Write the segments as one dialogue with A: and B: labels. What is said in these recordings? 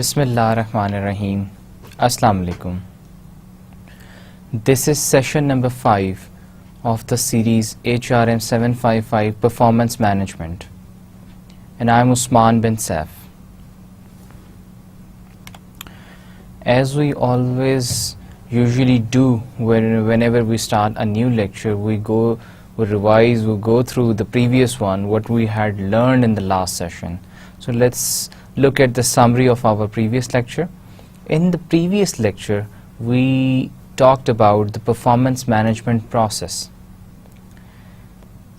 A: بسم اللہ الرحمن الرحیم. السلام علیکم. This is session number 5 of the series HRM 755 Performance Management, and I am Usman bin Saif. As we always usually do whenever we start a new lecture, we revise, we go through the previous one, what we had learned in the last session. So let's look at the summary of our previous lecture. In the previous lecture, we talked about the performance management process.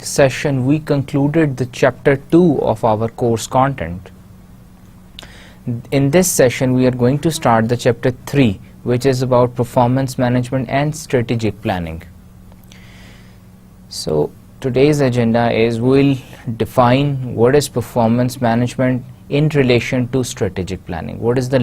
A: session we concluded the chapter 2 of our course content. In this session we are going to start the chapter 3, which is about performance management and strategic planning. So today's agenda is we'll define what is performance management in relation to strategic planning. What is the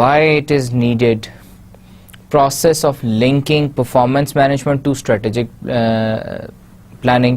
A: why it is needed, process of linking performance management to strategic planning.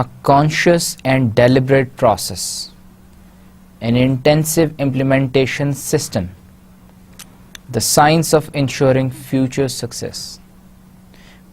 A: a conscious and deliberate process, an intensive implementation system, the science of ensuring future success.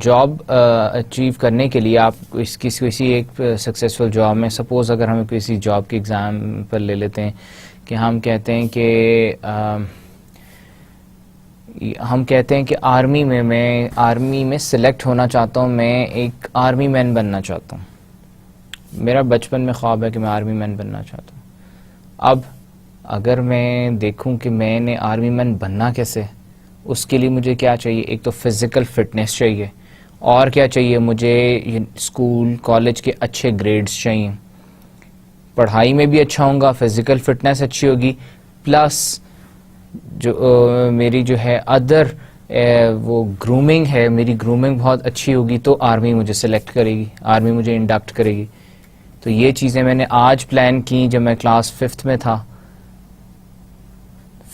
A: Job achieve کرنے کے لیے آپ کسی ایک successful job میں، suppose اگر ہم کسی جاب کے ایگزامپل لے لیتے ہیں کہ ہم کہتے ہیں کہ آرمی میں سلیکٹ ہونا چاہتا ہوں، میں ایک آرمی مین بننا چاہتا ہوں، میرا بچپن میں خواب ہے کہ میں آرمی مین بننا چاہتا ہوں. اب اگر میں دیکھوں کہ میں نے آرمی مین بننا کیسے، اس کے لیے مجھے کیا چاہیے؟ ایک تو فزیکل فٹنس چاہیے، اور کیا چاہیے مجھے؟ اسکول کالج کے اچھے گریڈز چاہیے، پڑھائی میں بھی اچھا ہوں گا، فزیکل فٹنس اچھی ہوگی، پلس جو میری جو ہے ادر وہ گرومنگ ہے، میری گرومنگ بہت اچھی ہوگی، تو آرمی مجھے سلیکٹ کرے گی، آرمی مجھے انڈکٹ کرے گی. تو یہ چیزیں میں نے آج پلان کی جب میں کلاس 5th میں تھا.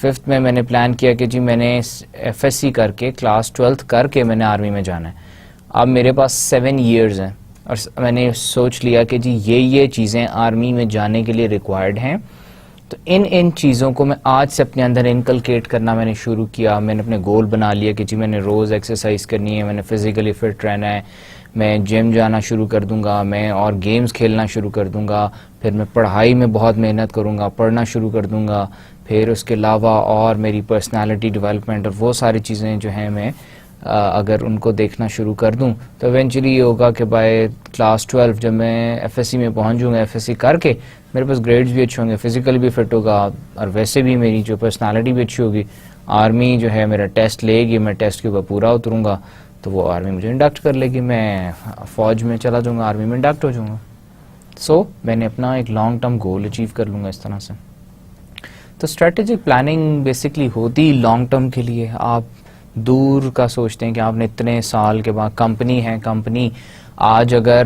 A: 5th میں نے پلان کیا کہ جی میں نے ایف ایس سی کر کے کلاس 12th کر کے میں نے آرمی میں جانا ہے. اب میرے پاس 7 years ہیں اور میں نے سوچ لیا کہ جی یہ چیزیں آرمی میں جانے کے لیے ریکوائرڈ ہیں. تو ان چیزوں کو میں آج سے اپنے اندر انکلکیٹ کرنا میں نے شروع کیا. میں نے اپنے گول بنا لیا کہ جی میں نے روز ایکسرسائز کرنی ہے، میں نے فزیکلی فٹ رہنا ہے، میں جم جانا شروع کر دوں گا، میں اور گیمز کھیلنا شروع کر دوں گا، پھر میں پڑھائی میں بہت محنت کروں گا، پڑھنا شروع کر دوں گا، پھر اس کے علاوہ اور میری پرسنالٹی ڈیولپمنٹ اور وہ ساری چیزیں جو ہیں میں اگر ان کو دیکھنا شروع کر دوں تو ایونچولی یہ ہوگا کہ بائی کلاس 12 جب میں ایف ایس سی میں پہنچ جوں گا، ایف ایس سی کر کے میرے پاس گریڈز بھی اچھے ہوں گے، فزیکل بھی فٹ ہوگا، اور ویسے بھی میری جو پرسنالٹی بھی اچھی ہوگی. آرمی جو ہے میرا ٹیسٹ لے گی، میں ٹیسٹ کے اوپر پورا اتروں گا تو وہ آرمی مجھے انڈکٹ کر لے گی، میں فوج میں چلا جاؤں گا، آرمی میں انڈکٹ ہو جاؤں گا. سو میں نے اپنا ایک لانگ ٹرم گول اچیو کر لوں گا اس طرح سے. تو اسٹریٹجک پلاننگ بیسکلی ہوتی لانگ ٹرم کے لیے. آپ دور کا سوچتے ہیں کہ آپ نے اتنے سال کے بعد کمپنی آج اگر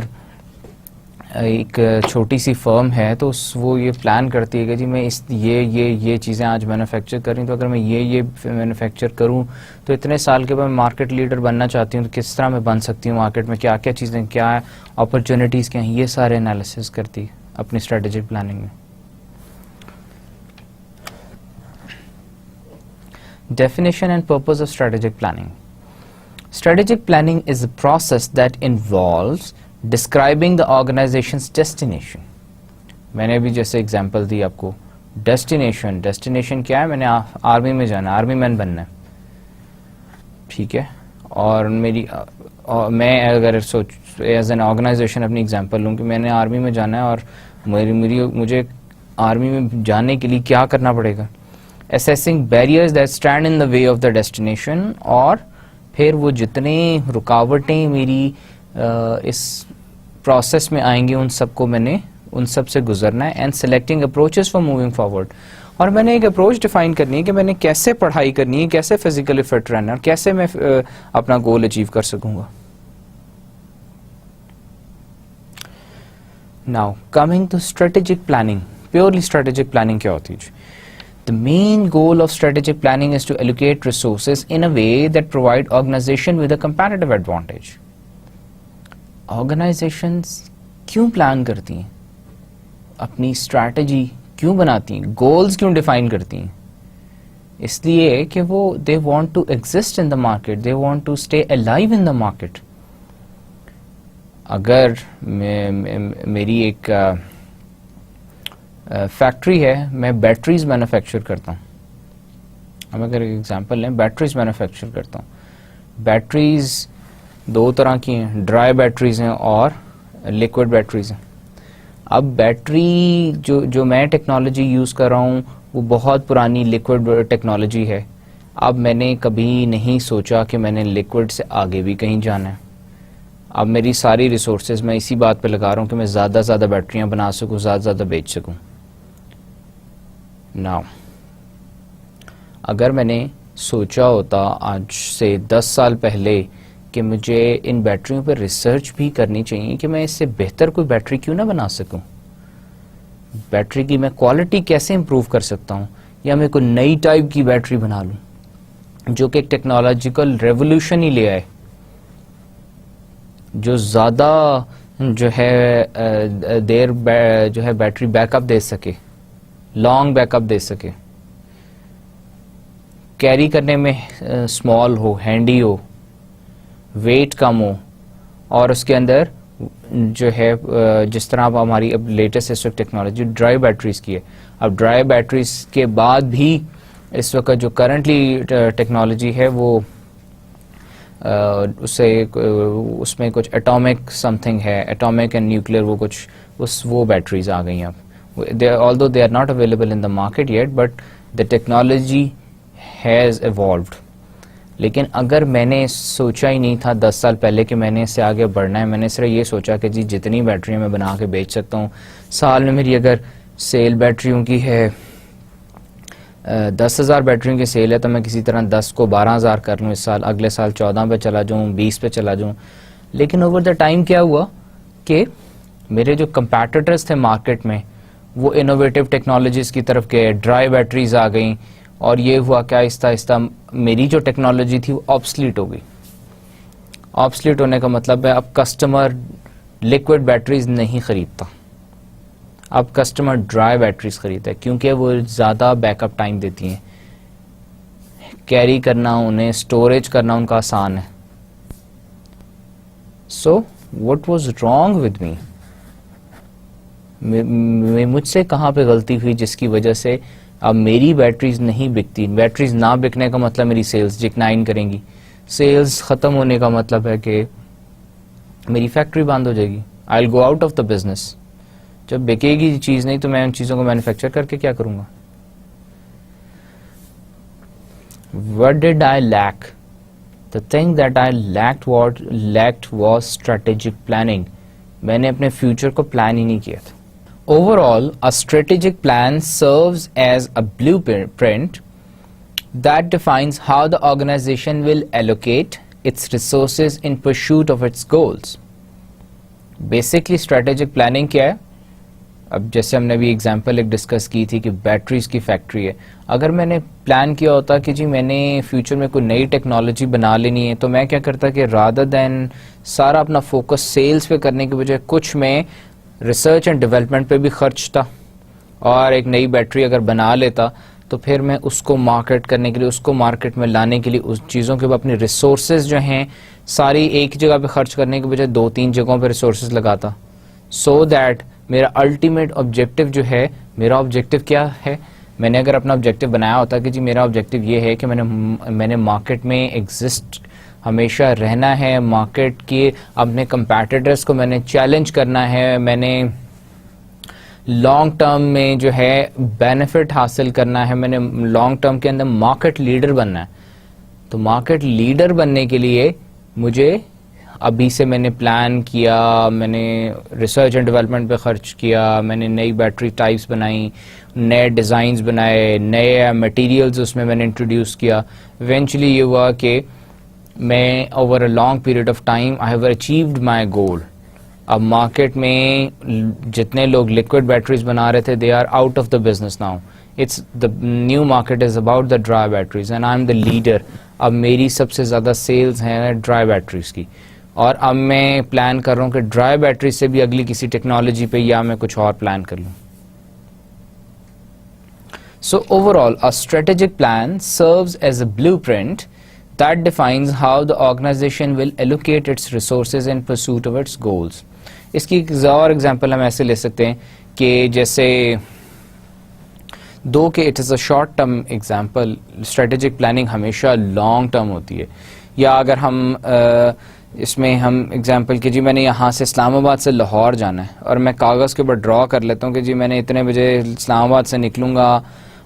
A: ایک چھوٹی سی فرم ہے تو وہ یہ پلان کرتی ہے کہ جی میں یہ چیزیں آج مینوفیکچر کر رہی ہوں، تو اگر میں یہ مینوفیکچر کروں تو اتنے سال کے بعد مارکیٹ لیڈر بننا چاہتی ہوں، تو کس طرح میں بن سکتی ہوں، مارکیٹ میں کیا کیا چیزیں، کیا اپرچونیٹیز کیا ہیں، یہ سارے انالیسس کرتی ہے اپنی اسٹریٹجک پلاننگ میں. Definition and purpose of strategic planning. Strategic planning is a process that involves describing the organization's destination. میں نے بھی جیسے اگزامپل دی آپ کو، ڈیسٹینیشن کیا ہے؟ میں نے آرمی میں جانا ہے، آرمی مین بننا ہے، ٹھیک ہے. اور میں اگر ایز این آرگنائزیشن اپنی اگزامپل لوں کہ میں نے آرمی میں جانا ہے اور مجھے آرمی میں جانے کے لیے کیا کرنا پڑے گا؟ assessing barriers that stand in the way of the destination، اور پھر وہ جتنے رکاوٹیں میری اس پروسیس میں آئیں گی ان سب کو میں نے ان سب سے گزرنا ہے. And selecting approaches for moving forward, اور میں نے ایک اپروچ ڈیفائن کرنی ہے کہ میں نے کیسے پڑھائی کرنی ہے، کیسے فزیکلی فٹ رہنا ہے، اور کیسے میں اپنا گول اچیو کر سکوں گا. Now coming to strategic planning. Purely strategic planning کیا ہوتی ہے؟ The main goal of strategic planning is to allocate resources in a way that provide organization with a competitive advantage. Organizations کیوں پلان کرتی ہیں؟ اپنی اسٹریٹجی کیوں بناتی ہیں؟ گولز کیوں ڈیفائن کرتی ہیں؟ اس لیے کہ وہ they want to exist in the market, they want to stay alive in the market. اگر میری ایک فیکٹری ہے، میں بیٹریز مینوفیکچر کرتا ہوں، ہم اگر ایگزامپل لیں بیٹریز مینوفیکچر کرتا ہوں. بیٹریز دو طرح کی ہیں، ڈرائی بیٹریز ہیں اور لیکوڈ بیٹریز ہیں. اب بیٹری جو میں ٹیکنالوجی یوز کر رہا ہوں وہ بہت پرانی لیکوڈ ٹیکنالوجی ہے. اب میں نے کبھی نہیں سوچا کہ میں نے لیکوڈ سے آگے بھی کہیں جانا ہے. اب میری ساری ریسورسز میں اسی بات پہ لگا رہا ہوں کہ میں زیادہ زیادہ بیٹریاں بنا سکوں، زیادہ زیادہ بیچ سکوں. Now, اگر میں نے سوچا ہوتا آج سے 10 سال پہلے کہ مجھے ان بیٹریوں پہ ریسرچ بھی کرنی چاہیے کہ میں اس سے بہتر کوئی بیٹری کیوں نہ بنا سکوں، بیٹری کی میں کوالٹی کیسے امپروو کر سکتا ہوں، یا میں کوئی نئی ٹائپ کی بیٹری بنا لوں جو کہ ایک ٹیکنالوجیکل ریولوشن ہی لے آئے، جو زیادہ جو ہے دیر جو ہے بیٹری بیک اپ دے سکے، لانگ بیک اپ دے سکے، کیری کرنے میں اسمال ہو، ہینڈی ہو، ویٹ کم ہو, اور اس کے اندر جو ہے جس طرح اب ہماری اب لیٹسٹ ٹیکنالوجی ڈرائی بیٹریز کی ہے. اب ڈرائی بیٹریز کے بعد بھی اس وقت جو کرنٹلی ٹیکنالوجی ہے وہ اس میں کچھ ایٹامک سم تھنگ ہے, ایٹامک اینڈ نیوکلیئر, وہ کچھ وہ بیٹریز آ گئی ہیں اب. although they are not available in the market yet, but the technology has evolved. لیکن اگر میں نے سوچا ہی نہیں تھا 10 سال پہلے کہ میں نے اس سے آگے بڑھنا ہے, میں نے صرف یہ سوچا کہ جی جتنی بیٹریاں میں بنا کے بیچ سکتا ہوں, سال میں میری اگر سیل بیٹریوں کی ہے 10,000 بیٹریوں کی سیل ہے تو میں کسی طرح 10 کو 12,000 کر لوں اس سال, اگلے سال 14 پہ چلا جاؤں, 20 پہ چلا جاؤں. لیکن اوور دا ٹائم کیا ہوا کہ میرے جو کمپیٹیٹرز تھے مارکیٹ میں وہ انوویٹو ٹیکنالوجیز کی طرف گئے, ڈرائی بیٹریز آ گئیں, اور یہ ہوا کہ آہستہ آہستہ میری جو ٹیکنالوجی تھی وہ آبسلیٹ ہو گئی. آبسلیٹ ہونے کا مطلب ہے اب کسٹمر لیکوڈ بیٹریز نہیں خریدتا, اب کسٹمر ڈرائی بیٹریز خریدتا ہے کیونکہ وہ زیادہ بیک اپ ٹائم دیتی ہیں, کیری کرنا انہیں, اسٹوریج کرنا ان کا آسان ہے. So what was wrong with me, مجھ سے کہاں پہ غلطی ہوئی جس کی وجہ سے اب میری بیٹریز نہیں بکتی. بیٹریز نہ بکنے کا مطلب میری سیلز ڈکلائن کریں گی, سیلز ختم ہونے کا مطلب ہے کہ میری فیکٹری بند ہو جائے گی, I will go out of the business. جب بکے گی چیز نہیں تو میں ان چیزوں کو مینوفیکچر کر کے کیا کروں گا. What did I lack? The thing that I lacked was strategic planning. میں نے اپنے فیوچر کو پلان ہی نہیں کیا تھا. Overall, a strategic plan serves as a blueprint that defines how the organization will allocate its resources in pursuit of its goals. Basically, strategic planning کیا ہے؟ اب جیسے ہم نے بھی ایگزامپل ایک ڈسکس کی تھی کہ بیٹریز کی فیکٹری ہے. اگر میں نے پلان کیا ہوتا کہ جی میں نے فیوچر میں کوئی نئی ٹیکنالوجی بنا لینی ہے تو میں کیا کرتا کہ رادر دین سارا اپنا فوکس سیلز پہ کرنے کے بجائے کچھ میں ریسرچ اینڈ ڈیولپمنٹ پہ بھی خرچ تھا, اور ایک نئی بیٹری اگر بنا لیتا تو پھر میں اس کو مارکیٹ کرنے کے لیے, اس کو مارکیٹ میں لانے کے لیے اس چیزوں کے اپنے ریسورسز جو ہیں ساری ایک جگہ پہ خرچ کرنے کے بجائے 2-3 جگہوں پہ ریسورسز لگاتا, سو دیٹ میرا الٹیمیٹ آبجیکٹو جو ہے, میرا آبجیکٹو کیا ہے, میں نے اگر اپنا آبجیکٹو بنایا ہوتا کہ جی میرا آبجیکٹو یہ ہے کہ میں نے مارکیٹ میں ایگزسٹ ہمیشہ رہنا ہے, مارکیٹ کے اپنے کمپیٹیٹرز کو میں نے چیلنج کرنا ہے, میں نے لانگ ٹرم میں جو ہے بینیفٹ حاصل کرنا ہے, میں نے لانگ ٹرم کے اندر مارکیٹ لیڈر بننا ہے. تو مارکیٹ لیڈر بننے کے لیے مجھے ابھی سے میں نے پلان کیا, میں نے ریسرچ اینڈ ڈیولپمنٹ پہ خرچ کیا, میں نے نئی بیٹری ٹائپس بنائیں, نئے ڈیزائنز بنائے, نئے مٹیریلز اس میں نے انٹروڈیوس کیا. ایونچولی یہ ہوا کہ میں over a long period of time I have achieved my goal. اب مارکیٹ میں جتنے لوگ لیکوڈ بیٹریز بنا رہے تھے they are out of the business now. It's the new market is about the dry batteries and I am the leader. اب میری سب سے زیادہ سیلز ہیں ڈرائی بیٹریز کی, اور اب میں پلان کر رہا ہوں کہ ڈرائی بیٹری سے بھی اگلی کسی ٹیکنالوجی پہ یا میں کچھ اور پلان کر لوں. So overall a strategic plan serves as a blueprint that defines how the organization will allocate its resources in pursuit of its goals. اس کی ایک اور ایگزامپل ہم ایسے لے سکتے ہیں کہ جیسے دو کہ it is a short term example, strategic planning ہمیشہ لانگ ٹرم ہوتی ہے. یا اگر ہم اس میں ہم ایگزامپل کہ جی میں نے یہاں سے اسلام آباد سے لاہور جانا ہے, اور میں کاغذ کے اوپر ڈرا کر لیتا ہوں کہ جی میں نے اتنے بجے اسلام آباد سے نکلوں گا,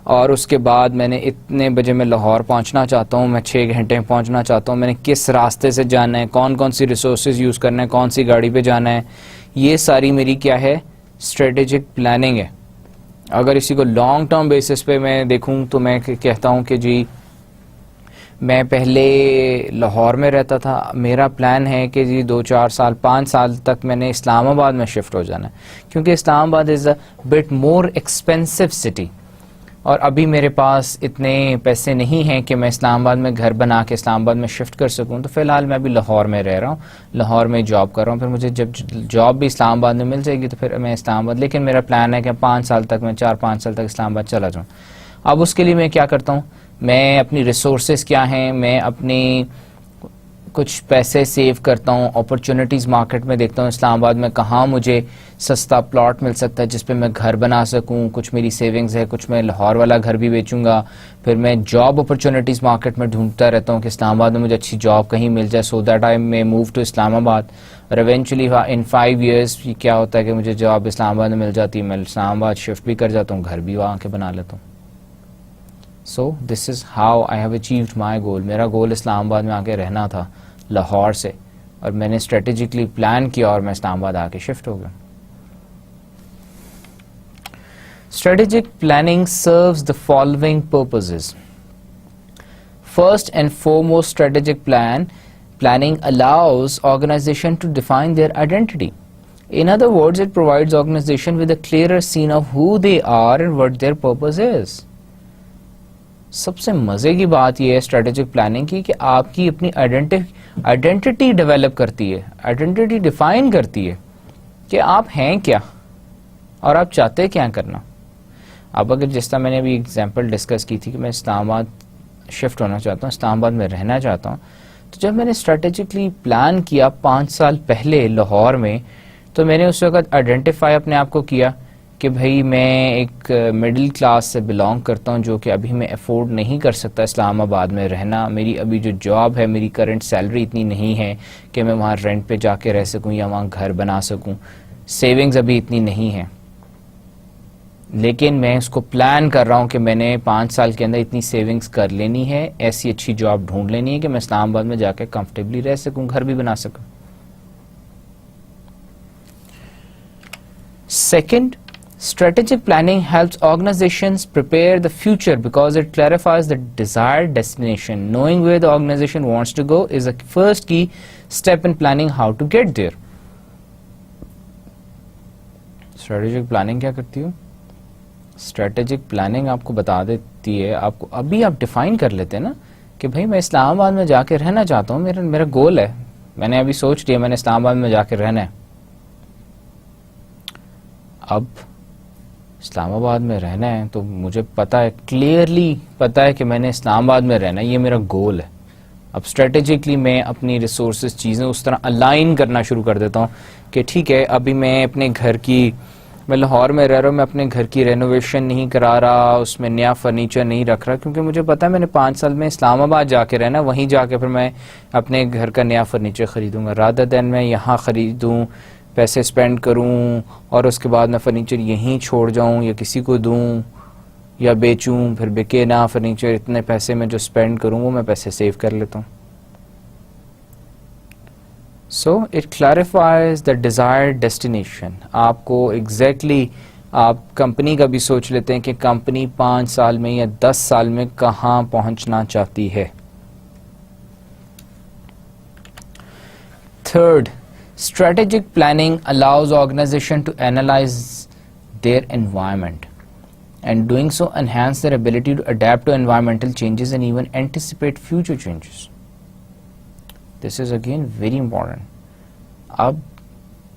A: اور اس کے بعد میں نے اتنے بجے میں لاہور پہنچنا چاہتا ہوں, میں 6 گھنٹے میں پہنچنا چاہتا ہوں, میں نے کس راستے سے جانا ہے, کون کون سی ریسورسز یوز کرنا ہے, کون سی گاڑی پہ جانا ہے. یہ ساری میری کیا ہے, اسٹریٹجک پلاننگ ہے. اگر اسی کو لانگ ٹرم بیسس پہ میں دیکھوں تو میں کہتا ہوں کہ جی میں پہلے لاہور میں رہتا تھا, میرا پلان ہے کہ جی 2-4 سال 5 سال تک میں نے اسلام آباد میں شفٹ ہو جانا ہے, کیونکہ اسلام آباد از اے بٹ مور ایکسپینسو سٹی, اور ابھی میرے پاس اتنے پیسے نہیں ہیں کہ میں اسلام آباد میں گھر بنا کے اسلام آباد میں شفٹ کر سکوں. تو فی الحال میں ابھی لاہور میں رہ رہا ہوں, لاہور میں جاب کر رہا ہوں, پھر مجھے جب جاب بھی اسلام آباد میں مل جائے گی تو پھر میں اسلام آباد, لیکن میرا پلان ہے کہ 5 سال تک میں 4-5 سال تک اسلام آباد چلا جاؤں. اب اس کے لیے میں کیا کرتا ہوں, میں اپنی ریسورسز کیا ہیں, میں اپنی کچھ پیسے سیو کرتا ہوں, اپرچونٹیز مارکیٹ میں دیکھتا ہوں اسلام آباد میں کہاں مجھے سستا پلاٹ مل سکتا ہے جس پہ میں گھر بنا سکوں, کچھ میری سیونگز ہے, کچھ میں لاہور والا گھر بھی بیچوں گا. پھر میں جاب اپرچونٹیز مارکیٹ میں ڈھونڈتا رہتا ہوں کہ اسلام آباد میں مجھے اچھی جاب کہیں مل جائے, سو دیٹ آئی میں موو ٹو اسلام آباد. اور ایونچولی ان 5 ایئرس کیا ہوتا ہے کہ مجھے جاب اسلام آباد میں مل جاتی ہے, میں اسلام آباد شفٹ بھی کر جاتا ہوں, گھر بھی وہاں کے بنا لیتا ہوں. So this is how I have achieved my goal. میرا گول اسلام آباد میں آ کے رہنا تھا لاہور سے, اور میں نے اسٹریٹجکلی پلان کیا اور میں اسلام آباد آ کے شفٹ ہو گیا. Strategic planning serves the following purposes. First and foremost, strategic planning allows organization to define their identity. In other words, it provides organization with a clearer scene of who they are and what their purpose is. سب سے مزے کی بات یہ ہے strategic planning کی کہ آپ کی اپنی آئیڈینٹی ڈیولپ کرتی ہے, آئیڈینٹی ڈیفائن کرتی ہے کہ آپ ہیں کیا اور آپ چاہتے کیا کرنا. اب اگر جس طرح میں نے ابھی ایگزامپل ڈسکس کی تھی کہ میں اسلام آباد شفٹ ہونا چاہتا ہوں, اسلام آباد میں رہنا چاہتا ہوں, تو جب میں نے اسٹریٹجکلی پلان کیا 5 سال پہلے لاہور میں, تو میں نے اس وقت آئیڈینٹیفائی اپنے آپ کو کیا کہ بھئی میں ایک مڈل کلاس سے بلانگ کرتا ہوں جو کہ ابھی میں افورڈ نہیں کر سکتا اسلام آباد میں رہنا. میری ابھی جو جاب ہے, میری کرنٹ سیلری اتنی نہیں ہے کہ میں وہاں رینٹ پہ جا کے رہ سکوں یا وہاں گھر بنا سکوں, سیونگز ابھی اتنی نہیں ہیں. لیکن میں اس کو پلان کر رہا ہوں کہ میں نے 5 سال کے اندر اتنی سیونگز کر لینی ہے, ایسی اچھی جاب ڈھونڈ لینی ہے کہ میں اسلام آباد میں جا کے کمفرٹیبلی رہ سکوں, گھر بھی بنا سکوں. Second, strategic planning helps organizations prepare the future because it clarifies the desired destination. Knowing where the organization wants to go is the first key step in planning how to get there. Strategic planning کیا کرتی ہو؟ Strategic planning آپ کو بتا دیتی ہے, آپ کو ابھی آپ ڈیفائن کر لیتے ہیں نا کہ بھائی میں اسلام آباد میں جا کے رہنا چاہتا ہوں, میرا گول ہے, میں نے ابھی سوچ لیا میں نے اسلام آباد میں جا کے رہنا ہے. اب اسلام آباد میں رہنا ہے تو مجھے پتا ہے, کلیئرلی پتا ہے کہ میں نے اسلام آباد میں رہنا ہے, یہ میرا گول ہے. اب اسٹریٹجکلی میں اپنی ریسورسز چیزیں اس طرح الائن کرنا شروع کر دیتا ہوں کہ ٹھیک ہے ابھی میں اپنے گھر کی, میں لاہور میں رہ رہا ہوں, میں اپنے گھر کی رینوویشن نہیں کرا رہا, اس میں نیا فرنیچر نہیں رکھ رہا, کیونکہ مجھے پتا ہے میں نے 5 سال میں اسلام آباد جا کے رہنا, وہیں جا کے پھر میں اپنے گھر کا نیا فرنیچر خریدوں گا, رادر دین میں یہاں خریدوں, پیسے اسپینڈ کروں اور اس کے بعد میں فرنیچر یہیں چھوڑ جاؤں یا کسی کو دوں یا بیچوں, پھر بکے نہ فرنیچر, اتنے پیسے میں جو اسپینڈ کروں وہ میں پیسے سیو کر لیتا ہوں. So it clarifies the desired destination. آپ کو ایگزیکٹلی آپ کمپنی کا بھی سوچ لیتے ہیں کہ کمپنی 5 سال میں یا 10 سال میں کہاں پہنچنا چاہتی ہے. Third, strategic planning allows organization to analyze their environment, and doing so enhance their ability to adapt to environmental changes and even anticipate future changes. This is again very important. اب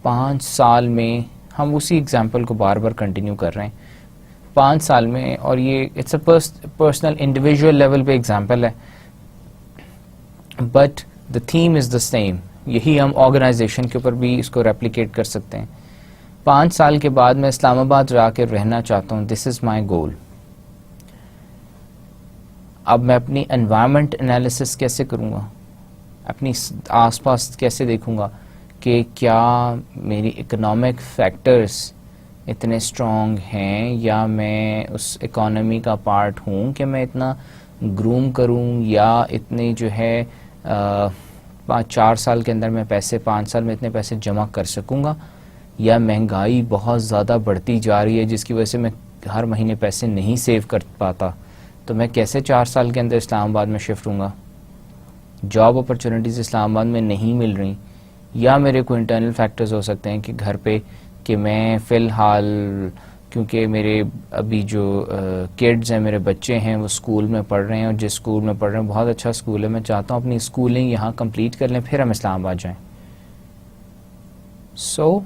A: 5 سال میں ہم اسی ایگزامپل کو بار بار continue کر رہے ہیں, 5 سال میں, اور یہ it's a personal individual level پہ ایگزامپل ہے, but the theme is the same. یہی ہم آرگنائزیشن کے اوپر بھی اس کو ریپلیکیٹ کر سکتے ہیں. 5 سال کے بعد میں اسلام آباد جا کے رہنا چاہتا ہوں, دس از مائی گول. اب میں اپنی انوائرمنٹ انالیسس کیسے کروں گا, اپنی آس پاس کیسے دیکھوں گا کہ کیا میری اکنامک فیکٹرز اتنے اسٹرانگ ہیں یا میں اس اکانومی کا پارٹ ہوں کہ میں اتنا گروم کروں, یا اتنے جو ہے 4 سال کے اندر میں پیسے 5 سال میں اتنے پیسے جمع کر سکوں گا, یا مہنگائی بہت زیادہ بڑھتی جا رہی ہے جس کی وجہ سے میں ہر مہینے پیسے نہیں سیو کر پاتا, تو میں کیسے 4 سال کے اندر اسلام آباد میں شفٹ ہوں گا. جاب اپرچونیٹیز اسلام آباد میں نہیں مل رہی, یا میرے کو انٹرنل فیکٹرز ہو سکتے ہیں کہ گھر پہ کہ میں فی الحال کیونکہ میرے ابھی جو کڈز ہیں, میرے بچے ہیں, وہ اسکول میں پڑھ رہے ہیں, اور جس اسکول میں پڑھ رہے ہیں بہت اچھا اسکول ہے, میں چاہتا ہوں اپنی اسکولنگ یہاں کمپلیٹ کر لیں پھر ہم اسلام آباد جائیں. سو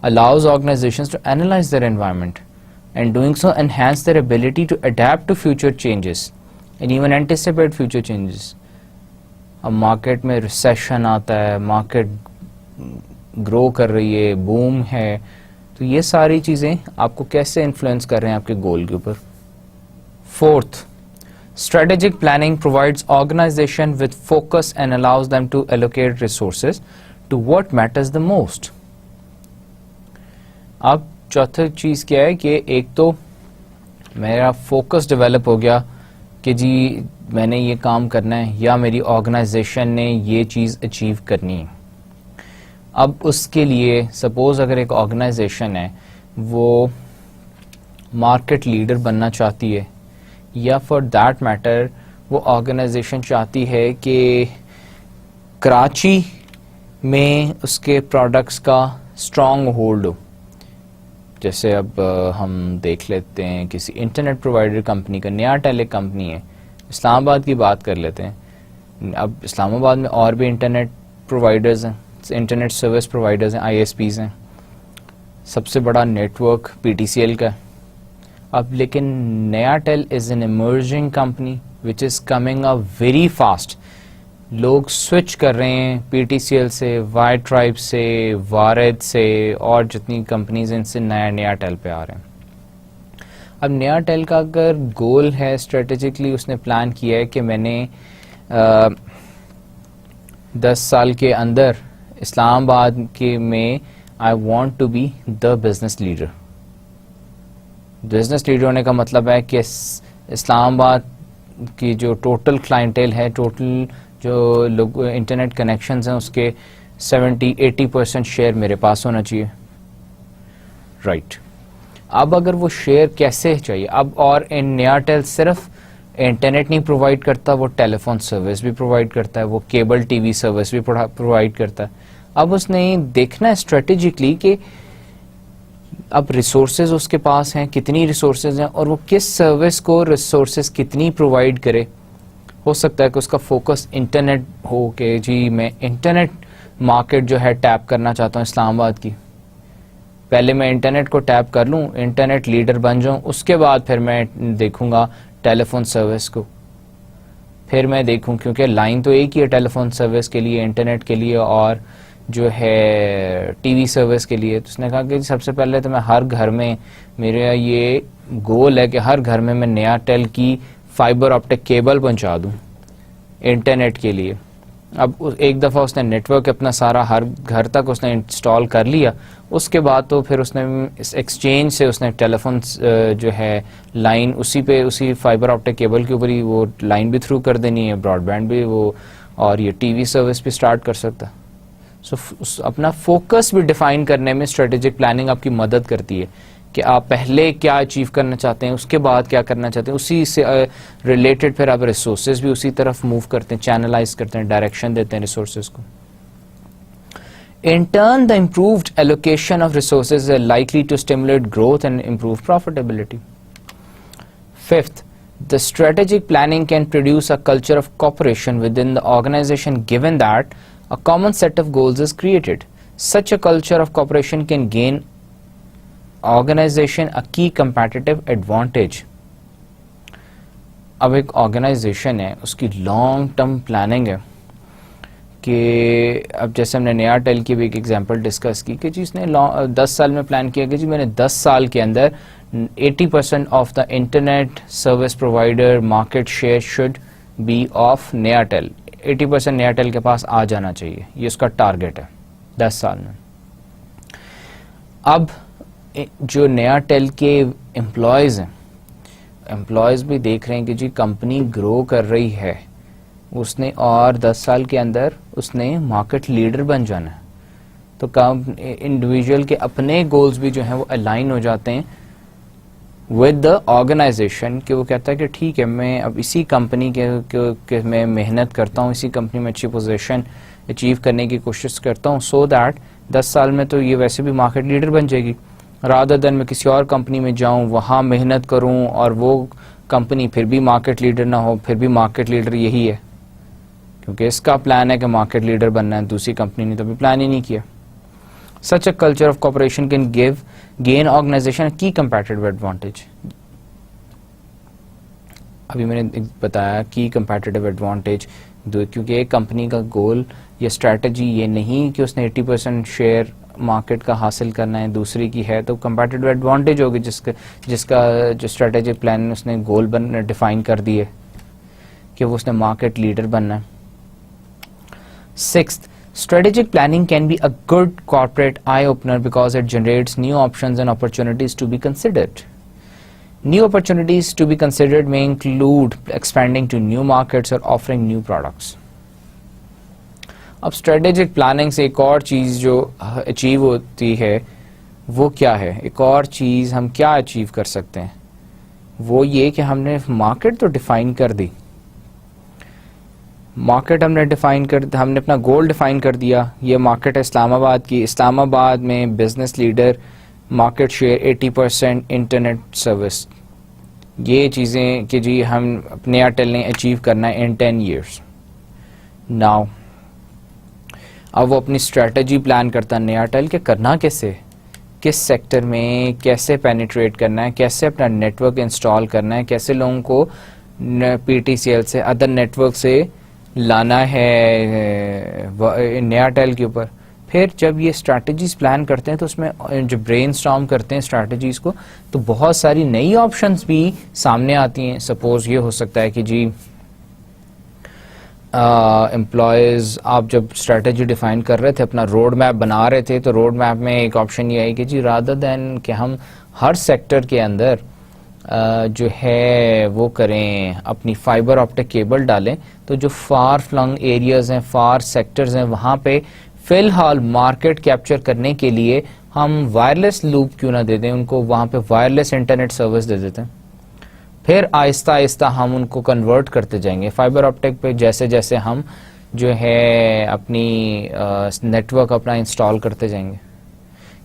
A: allows organizations to analyze their environment, and doing so enhance their ability to adapt to future changes and even anticipate future changes. اب مارکیٹ میں ریسیشن آتا ہے, مارکیٹ گرو کر رہی ہے, بوم ہے, تو یہ ساری چیزیں آپ کو کیسے انفلوئنس کر رہے ہیں آپ کے گول کے اوپر. Fourth, strategic planning provides organisation with focus and allows them to allocate resources to what matters the most. اب چوتھی چیز کیا ہے کہ ایک تو میرا فوکس ڈیولپ ہو گیا کہ جی میں نے یہ کام کرنا ہے یا میری آرگنائزیشن نے یہ چیز اچیو کرنی ہے. اب اس کے لیے سپوز اگر ایک آرگنائزیشن ہے وہ مارکیٹ لیڈر بننا چاہتی ہے, یا فار دیٹ میٹر وہ آرگنائزیشن چاہتی ہے کہ کراچی میں اس کے پروڈکٹس کا اسٹرانگ ہولڈ ہو. جیسے اب ہم دیکھ لیتے ہیں کسی انٹرنیٹ پرووائڈر کمپنی کا, نیا ٹیلی کمپنی ہے, اسلام آباد کی بات کر لیتے ہیں. اب اسلام آباد میں اور بھی انٹرنیٹ پرووائڈرز ہیں, انٹرنیٹ سروس پرووائڈرز ہیں, آئی ایس پیز ہیں, سب سے بڑا network P T C L کا. اب لیکن Nayatel is an emerging company which is coming up very fast. لوگ سوئچ کر رہے ہیں پی ٹی سی ایل سے, وائی ٹرائب سے, وارد سے, اور جتنی کمپنیز ہیں ان سے نیا ٹیل پہ آ رہے ہیں. اب نیا ٹیل کا اگر گول ہے, اسٹریٹجکلی اس نے پلان کیا ہے کہ میں نے 10 سال کے اندر اسلام آباد کے میں I want to be the business leader. Business leader ہونے کا مطلب ہے کہ اسلام آباد کی جو ٹوٹل کلائنٹیل ہے, ٹوٹل جو لوگ انٹرنیٹ کنیکشنز ہیں, اس کے 70-80% شیئر میرے پاس ہونا چاہیے. رائٹ. اب اگر وہ شیئر کیسے چاہیے, اب اور نیا ٹیل صرف انٹرنیٹ نہیں پرووائڈ کرتا, وہ ٹیلی فون سروس بھی پرووائڈ کرتا ہے, وہ کیبل ٹی وی سروس بھی پرووائڈ کرتا ہے. اب اس نے دیکھنا ہے اسٹریٹجکلی کہ اب ریسورسز اس کے پاس ہیں, کتنی ریسورسز ہیں, اور وہ کس سروس کو ریسورسز کتنی پرووائڈ کرے. ہو سکتا ہے کہ اس کا فوکس انٹرنیٹ ہو کہ جی میں انٹرنیٹ مارکیٹ جو ہے ٹیپ کرنا چاہتا ہوں اسلام آباد کی, پہلے میں انٹرنیٹ کو ٹیپ کر لوں, انٹرنیٹ لیڈر بن جاؤں, اس کے بعد پھر میں دیکھوں گا ٹیلی فون سروس کو. پھر میں دیکھوں, کیونکہ لائن تو ایک ہی ہے ٹیلی فون سروس کے لیے, انٹرنیٹ کے لیے اور جو ہے ٹی وی سروس کے لیے. تو اس نے کہا کہ سب سے پہلے تو میں ہر گھر میں, میرا یہ گول ہے کہ ہر گھر میں میں نیا ٹیل کی فائبر آپٹک کیبل پہنچا دوں انٹرنیٹ کے لیے. اب ایک دفعہ اس نے نیٹ ورک اپنا سارا ہر گھر تک اس نے انسٹال کر لیا, اس کے بعد تو پھر اس نے اس ایکسچینج سے اس نے ٹیلی فون جو ہے لائن اسی پہ, اسی فائبر آپٹک کیبل کے اوپر ہی وہ لائن بھی تھرو کر دینی ہے, براڈ بینڈ بھی وہ, اور یہ ٹی وی سروس بھی اسٹارٹ کر سکتا. سو اپنا فوکس بھی ڈیفائن کرنے میں اسٹریٹجک پلاننگ آپ کی مدد کرتی ہے کہ آپ پہلے کیا اچیو کرنا چاہتے ہیں, اس کے بعد کیا کرنا چاہتے ہیں, اسی سے ریلیٹڈ پھر آپ ریسورسز بھی اسی طرف موو کرتے ہیں, چینلائز کرتے ہیں, ڈائریکشن دیتے ہیں ریسورسز کو. In turn, the improved allocation of resources is likely to stimulate growth and improve profitability. Fifth, the strategic planning can produce a culture of cooperation within the organization given that a common set of goals is created. Such a culture of cooperation can gain organization a key competitive advantage. اب ایک organization ہے, اس کی long term planning ہے کہ اب جیسے ہم نے نیا ٹیل کی بھی ایک ایگزامپل ڈسکس کی کہ جی اس نے 10 سال میں پلان کیا کہ جی میں نے 10 سال کے اندر 80% of the internet service provider market share should be of Nayatel, 80% نیا ٹیل کے پاس آ جانا چاہیے, یہ اس کا ٹارگیٹ ہے 10 سال میں. اب جو نیا ٹیل کے امپلائیز ہیں, امپلائیز بھی دیکھ رہے ہیں کہ جی کمپنی گرو کر رہی ہے, اس نے اور 10 سال کے اندر اس نے مارکیٹ لیڈر بن جانا ہے, تو انڈیویجول کے اپنے گولز بھی جو ہیں وہ الائن ہو جاتے ہیں ود دا آرگنائزیشن, کہ وہ کہتا ہے کہ ٹھیک ہے میں اب اسی کمپنی کے میں محنت کرتا ہوں, اسی کمپنی میں اچھی پوزیشن اچیو کرنے کی کوشش کرتا ہوں, سو دیٹ 10 سال میں تو یہ ویسے بھی مارکیٹ لیڈر بن جائے گی, رادر دین میں کسی اور کمپنی میں جاؤں, وہاں محنت کروں اور وہ کمپنی پھر بھی مارکیٹ لیڈر نہ ہو, پھر بھی مارکیٹ لیڈر یہی ہے کیونکہ اس کا پلان ہے کہ مارکیٹ لیڈر بننا ہے, دوسری کمپنی نے تو ابھی پلان ہی نہیں کیا. Such a culture of cooperation can gain organization a key competitive advantage. ابھی میں نے بتایا کی competitive advantage کیونکہ ایک کمپنی کا گول یا اسٹریٹجی یہ نہیں کہ اس نے 80% شیئر مارکیٹ کا حاصل کرنا ہے, دوسری کی ہے تو کمپیٹیٹیو ایڈوانٹیج ہوگی جس کا جو اسٹریٹجک پلان اس نے گول ڈیفائن کر دیے کہ وہ اس نے مارکیٹ لیڈر بننا ہے. Sixth, strategic planning can be a good corporate eye-opener because it generates new options and opportunities to be considered. New opportunities to be considered may include expanding to new markets or offering new products. اب strategic planning سے ایک اور چیز جو achieve ہوتی ہے وہ کیا ہے؟ ایک اور چیز ہم کیا اچیو کر سکتے ہیں؟ وہ یہ کہ ہم نے مارکیٹ تو ڈیفائن کر دی, مارکیٹ ہم نے اپنا گول ڈیفائن کر دیا. یہ مارکیٹ ہے اسلام آباد کی. اسلام آباد میں business leader, market share 80%, internet service. یہ چیزیں کہ جی ہم اپنے ایئرٹیل نے اچیو کرنا ہے ان 10 years. ناؤ اب وہ اپنی اسٹریٹجی پلان کرتا ہے نیا ایئرٹیل کہ کرنا کیسے, کس سیکٹر میں کیسے پینیٹریٹ کرنا ہے, کیسے اپنا نیٹ ورک انسٹال کرنا ہے, کیسے لوگوں کو پی ٹی سی ایل سے ادر نیٹ ورک سے لانا ہے نیا ایئرٹیل کے اوپر. پھر جب یہ اسٹریٹجیز پلان کرتے ہیں تو اس میں جو برین اسٹارم کرتے ہیں اسٹریٹجیز کو تو بہت ساری نئی آپشنز بھی سامنے آتی ہیں. سپوز یہ ہو سکتا ہے کہ جی امپلائیز آپ جب اسٹریٹجی ڈیفائن کر رہے تھے, اپنا روڈ میپ بنا رہے تھے, تو روڈ میپ میں ایک آپشن یہ ہے کہ جی رادر دین کہ ہم ہر سیکٹر کے اندر جو ہے وہ کریں اپنی فائبر آپٹک کیبل ڈالیں, تو جو فار فلنگ ایریاز ہیں, فار سیکٹرز ہیں, وہاں پہ فی الحال مارکیٹ کیپچر کرنے کے لیے ہم وائرلیس لوپ کیوں نہ دے دیں ان کو, وہاں پہ وائرلیس انٹرنیٹ سروس دے دیتے ہیں. پھر آہستہ آہستہ ہم ان کو کنورٹ کرتے جائیں گے فائبر آپٹک پہ, جیسے جیسے ہم جو ہے اپنی نیٹ ورک اپنا انسٹال کرتے جائیں گے,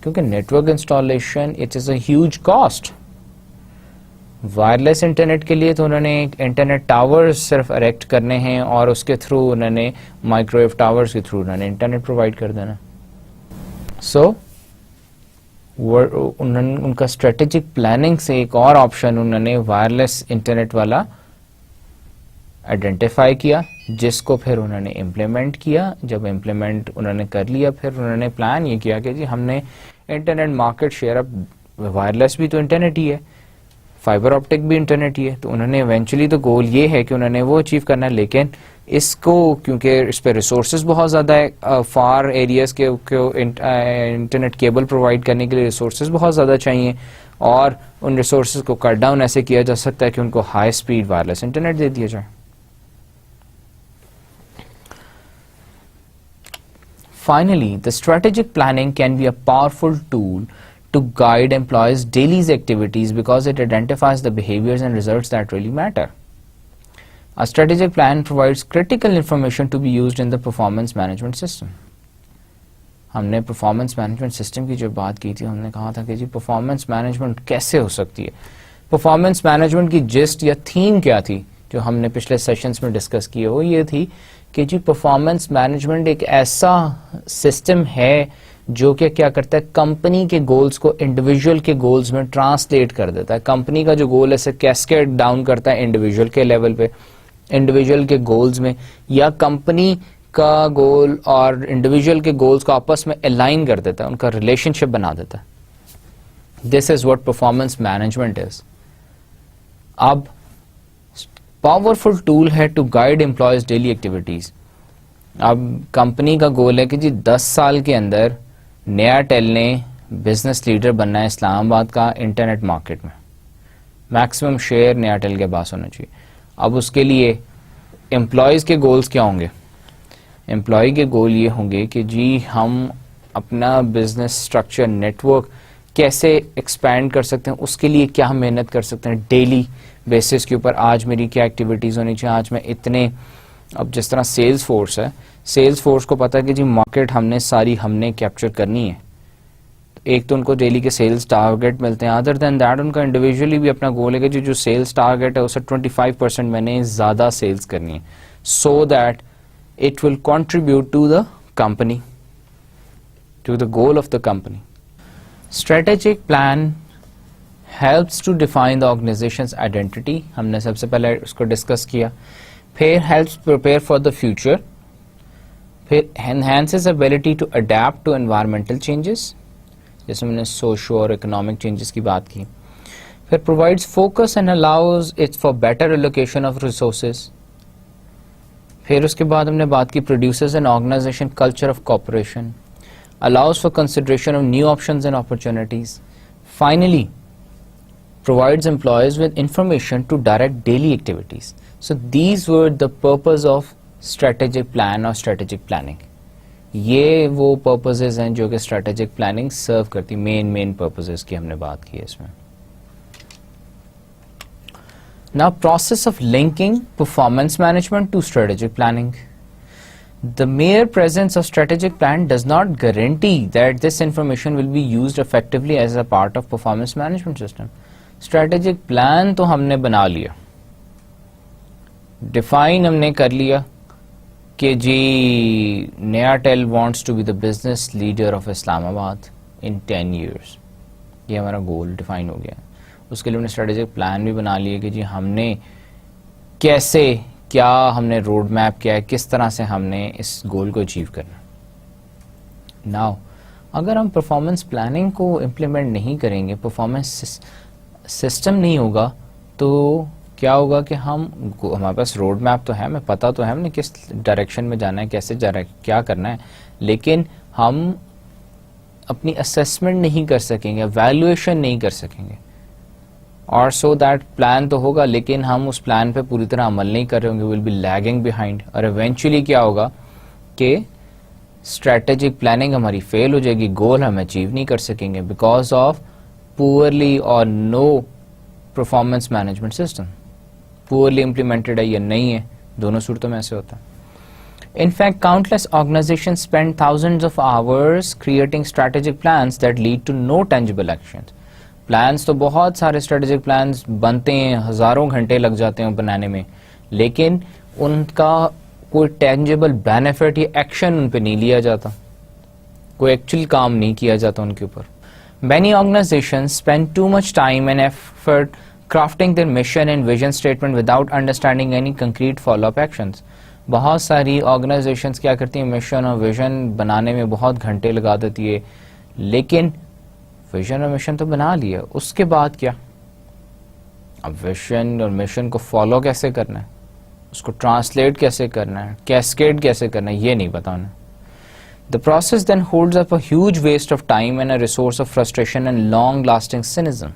A: کیونکہ network installation it is a huge cost. Wireless internet کے لیے تو انہوں نے انٹرنیٹ ٹاورز صرف اریکٹ کرنے ہیں اور اس کے تھرو انہوں نے مائکرو ویو ٹاورز کے تھرو انہوں نے انٹرنیٹ پرووائڈ کر دینا. سو ان کا اسٹریٹجک پلاننگ سے ایک اور آپشن انہوں نے وائرلیس انٹرنیٹ والا آئیڈینٹیفائی کیا, جس کو پھر انہوں نے امپلیمنٹ کیا. جب امپلیمنٹ انہوں نے کر لیا پھر انہوں نے پلان یہ کیا کہ جی ہم نے انٹرنیٹ مارکیٹ شیئر, اب وائرلیس بھی تو انٹرنیٹ ہی ہے, فائبر آپٹک بھی انٹرنیٹ ہی ہے, تو انہوں نے ایونچولی تو گول یہ ہے کہ انہوں نے وہ اچیو کرنا ہے, لیکن اس کو کیونکہ اس پہ ریسورسز بہت زیادہ ہے, فار ایریاز کے انٹرنیٹ کیبل پرووائڈ کرنے کے لیے ریسورسز بہت زیادہ چاہیے, اور ان ریسورسز کو کٹ ڈاؤن ایسے کیا جا سکتا ہے کہ ان کو ہائی اسپیڈ وائرلیس انٹرنیٹ دے دیا جائے. Finally, the strategic planning can be a powerful tool to guide employees' daily activities because it identifies the behaviors and results that really matter. A strategic plan provides critical information to be used in the performance management system. ہم نے performance management system کی جو بات کی تھی, ہم نے کہا تھا کہ جی پرفارمنس مینجمنٹ کیسے ہو سکتی ہے. پرفارمنس مینجمنٹ کی جسٹ یا تھیم کیا تھی جو ہم نے پچھلے سیشنز میں ڈسکس کی, وہ یہ تھی کہ جی پرفارمنس مینجمنٹ ایک ایسا سسٹم ہے جو کہ کیا کرتا ہے, کمپنی کے گولز کو انڈیویجول کے گولز میں ٹرانسلیٹ کر دیتا ہے. کمپنی کا جو گول ہے اسے کیسکیڈ ڈاؤن کرتا ہے انڈیویجول کے لیول پہ, انڈیویجول کے گولز میں, یا کمپنی کا گول اور انڈیویجول کے گولز کو آپس میں الائن کر دیتا ہے, ان کا ریلیشن شپ بنا دیتا ہے. This is what performance management is. اب پاورفل ٹول ہے to guide employees daily activities. اب کمپنی کا گول ہے کہ جی 10 سال کے اندر نیا ٹیل نے بزنس لیڈر بننا ہے اسلام آباد کا انٹرنیٹ مارکیٹ میں, میکسیمم شیئر نیا ٹیل کے پاس ہونا چاہیے. اب اس کے لیے امپلائیز کے گولز کیا ہوں گے؟ امپلائی کے گول یہ ہوں گے کہ جی ہم اپنا بزنس اسٹرکچر نیٹ ورک کیسے ایکسپینڈ کر سکتے ہیں, اس کے لیے کیا ہم محنت کر سکتے ہیں ڈیلی بیسس کے اوپر. آج میری کیا ایکٹیویٹیز ہونی چاہیے, آج میں اتنے, اب جس طرح سیلز فورس ہے, سیلز فورس کو پتا ہے کہ جی مارکیٹ ہم نے کیپچر کرنی ہے. ایک تو ان کو ڈیلی کے سیلز ٹارگیٹ ملتے ہیں, ادر دین دیٹ ان کا انڈیویجولی بھی اپنا گول ہے کہ جو سیلز ٹارگیٹ ہے اسے 25% میں نے زیادہ سیلز کرنی ہے, so that it will contribute to the company, to the goal of the company. Strategic plan helps to define the organization's identity. ہم نے سب سے پہلے اس کو ڈسکس کیا. پھر helps prepare for the future, پھر enhances ability to adapt to environmental changes, جیسے میں نے سوشو اور اکنامک چینجز کی بات کی. پھر provides focus and allows it for better allocation of resources. پھر اس کے بعد ہم نے بات کی produces an organization culture of cooperation, allows for consideration of new options and opportunities. Finally, provides employees with information to direct daily activities. So these were the purpose of strategic plan or strategic planning. یہ وہ purposes ہیں جو کہ strategic planning serve کرتی, main purposes کی ہم نے بات کی ہے اس میں. Now, process of linking performance management to strategic planning. The mere presence of strategic plan does not guarantee that this information will be used effectively as a part of performance management system. Strategic plan تو ہم نے بنا لیا, define ہم نے کر لیا کہ جی نیاٹیل wants to be the business leader of اسلام آباد in 10 years. یہ ہمارا گول ڈیفائن ہو گیا. اس کے لیے ہم نے اسٹریٹجک پلان بھی بنا لیے کہ جی ہم نے کیسے, کیا ہم نے روڈ میپ کیا ہے, کس طرح سے ہم نے اس گول کو اچیو کرنا. ناؤ اگر ہم پرفارمنس پلاننگ کو امپلیمنٹ نہیں کریں گے, پرفارمنس سسٹم نہیں ہوگا, تو کیا ہوگا کہ ہمارے پاس روڈ میپ تو ہے, ہمیں پتہ تو ہے ہم نے کس ڈائریکشن میں جانا ہے, کیسے کیا کرنا ہے, لیکن ہم اپنی اسیسمنٹ نہیں کر سکیں گے, ویلیویشن نہیں کر سکیں گے. اور سو دیٹ پلان تو ہوگا لیکن ہم اس پلان پہ پوری طرح عمل نہیں کر رہے ہوں گے, ول بی لیگنگ بیہائنڈ, اور ایونچولی کیا ہوگا کہ اسٹریٹجک پلاننگ ہماری فیل ہو جائے گی, گول ہم اچیو نہیں کر سکیں گے بیکاز آف پورلی اور no performance management system. Poorly implemented ہے یا نہیں ہے, دونوں صورتوں میں ایسے ہوتا ہے. In fact, countless organizations spend thousands of hours creating strategic plans that lead to no tangible actions. Plans تو بہت سارے اسٹریٹجک پلانس بنتے ہیں, ہزاروں گھنٹے لگ جاتے ہیں بنانے میں, لیکن ان کا کوئی ٹینجیبل بینیفٹ یا ایکشن ان پہ نہیں لیا جاتا, کوئی ایکچوئل کام نہیں کیا جاتا ان کے اوپر. Many organizations spend too much time and effort crafting their mission and vision statement without understanding any concrete follow-up actions. بہت ساری آرگنائزیشنز کیا کرتی ہیں, مشن اور ویژن بنانے میں بہت گھنٹے لگا دیتی ہے, لیکن ویژن اور مشن تو بنا لیا, اس کے بعد کیا؟ اب ویژن اور مشن کو فالو کیسے کرنا ہے, اس کو ٹرانسلیٹ کیسے کرنا ہے, کیسکیڈ کیسے کرنا ہے, یہ نہیں پتا انہیں. The process then holds up a huge waste of time and a resource of frustration and long-lasting cynicism.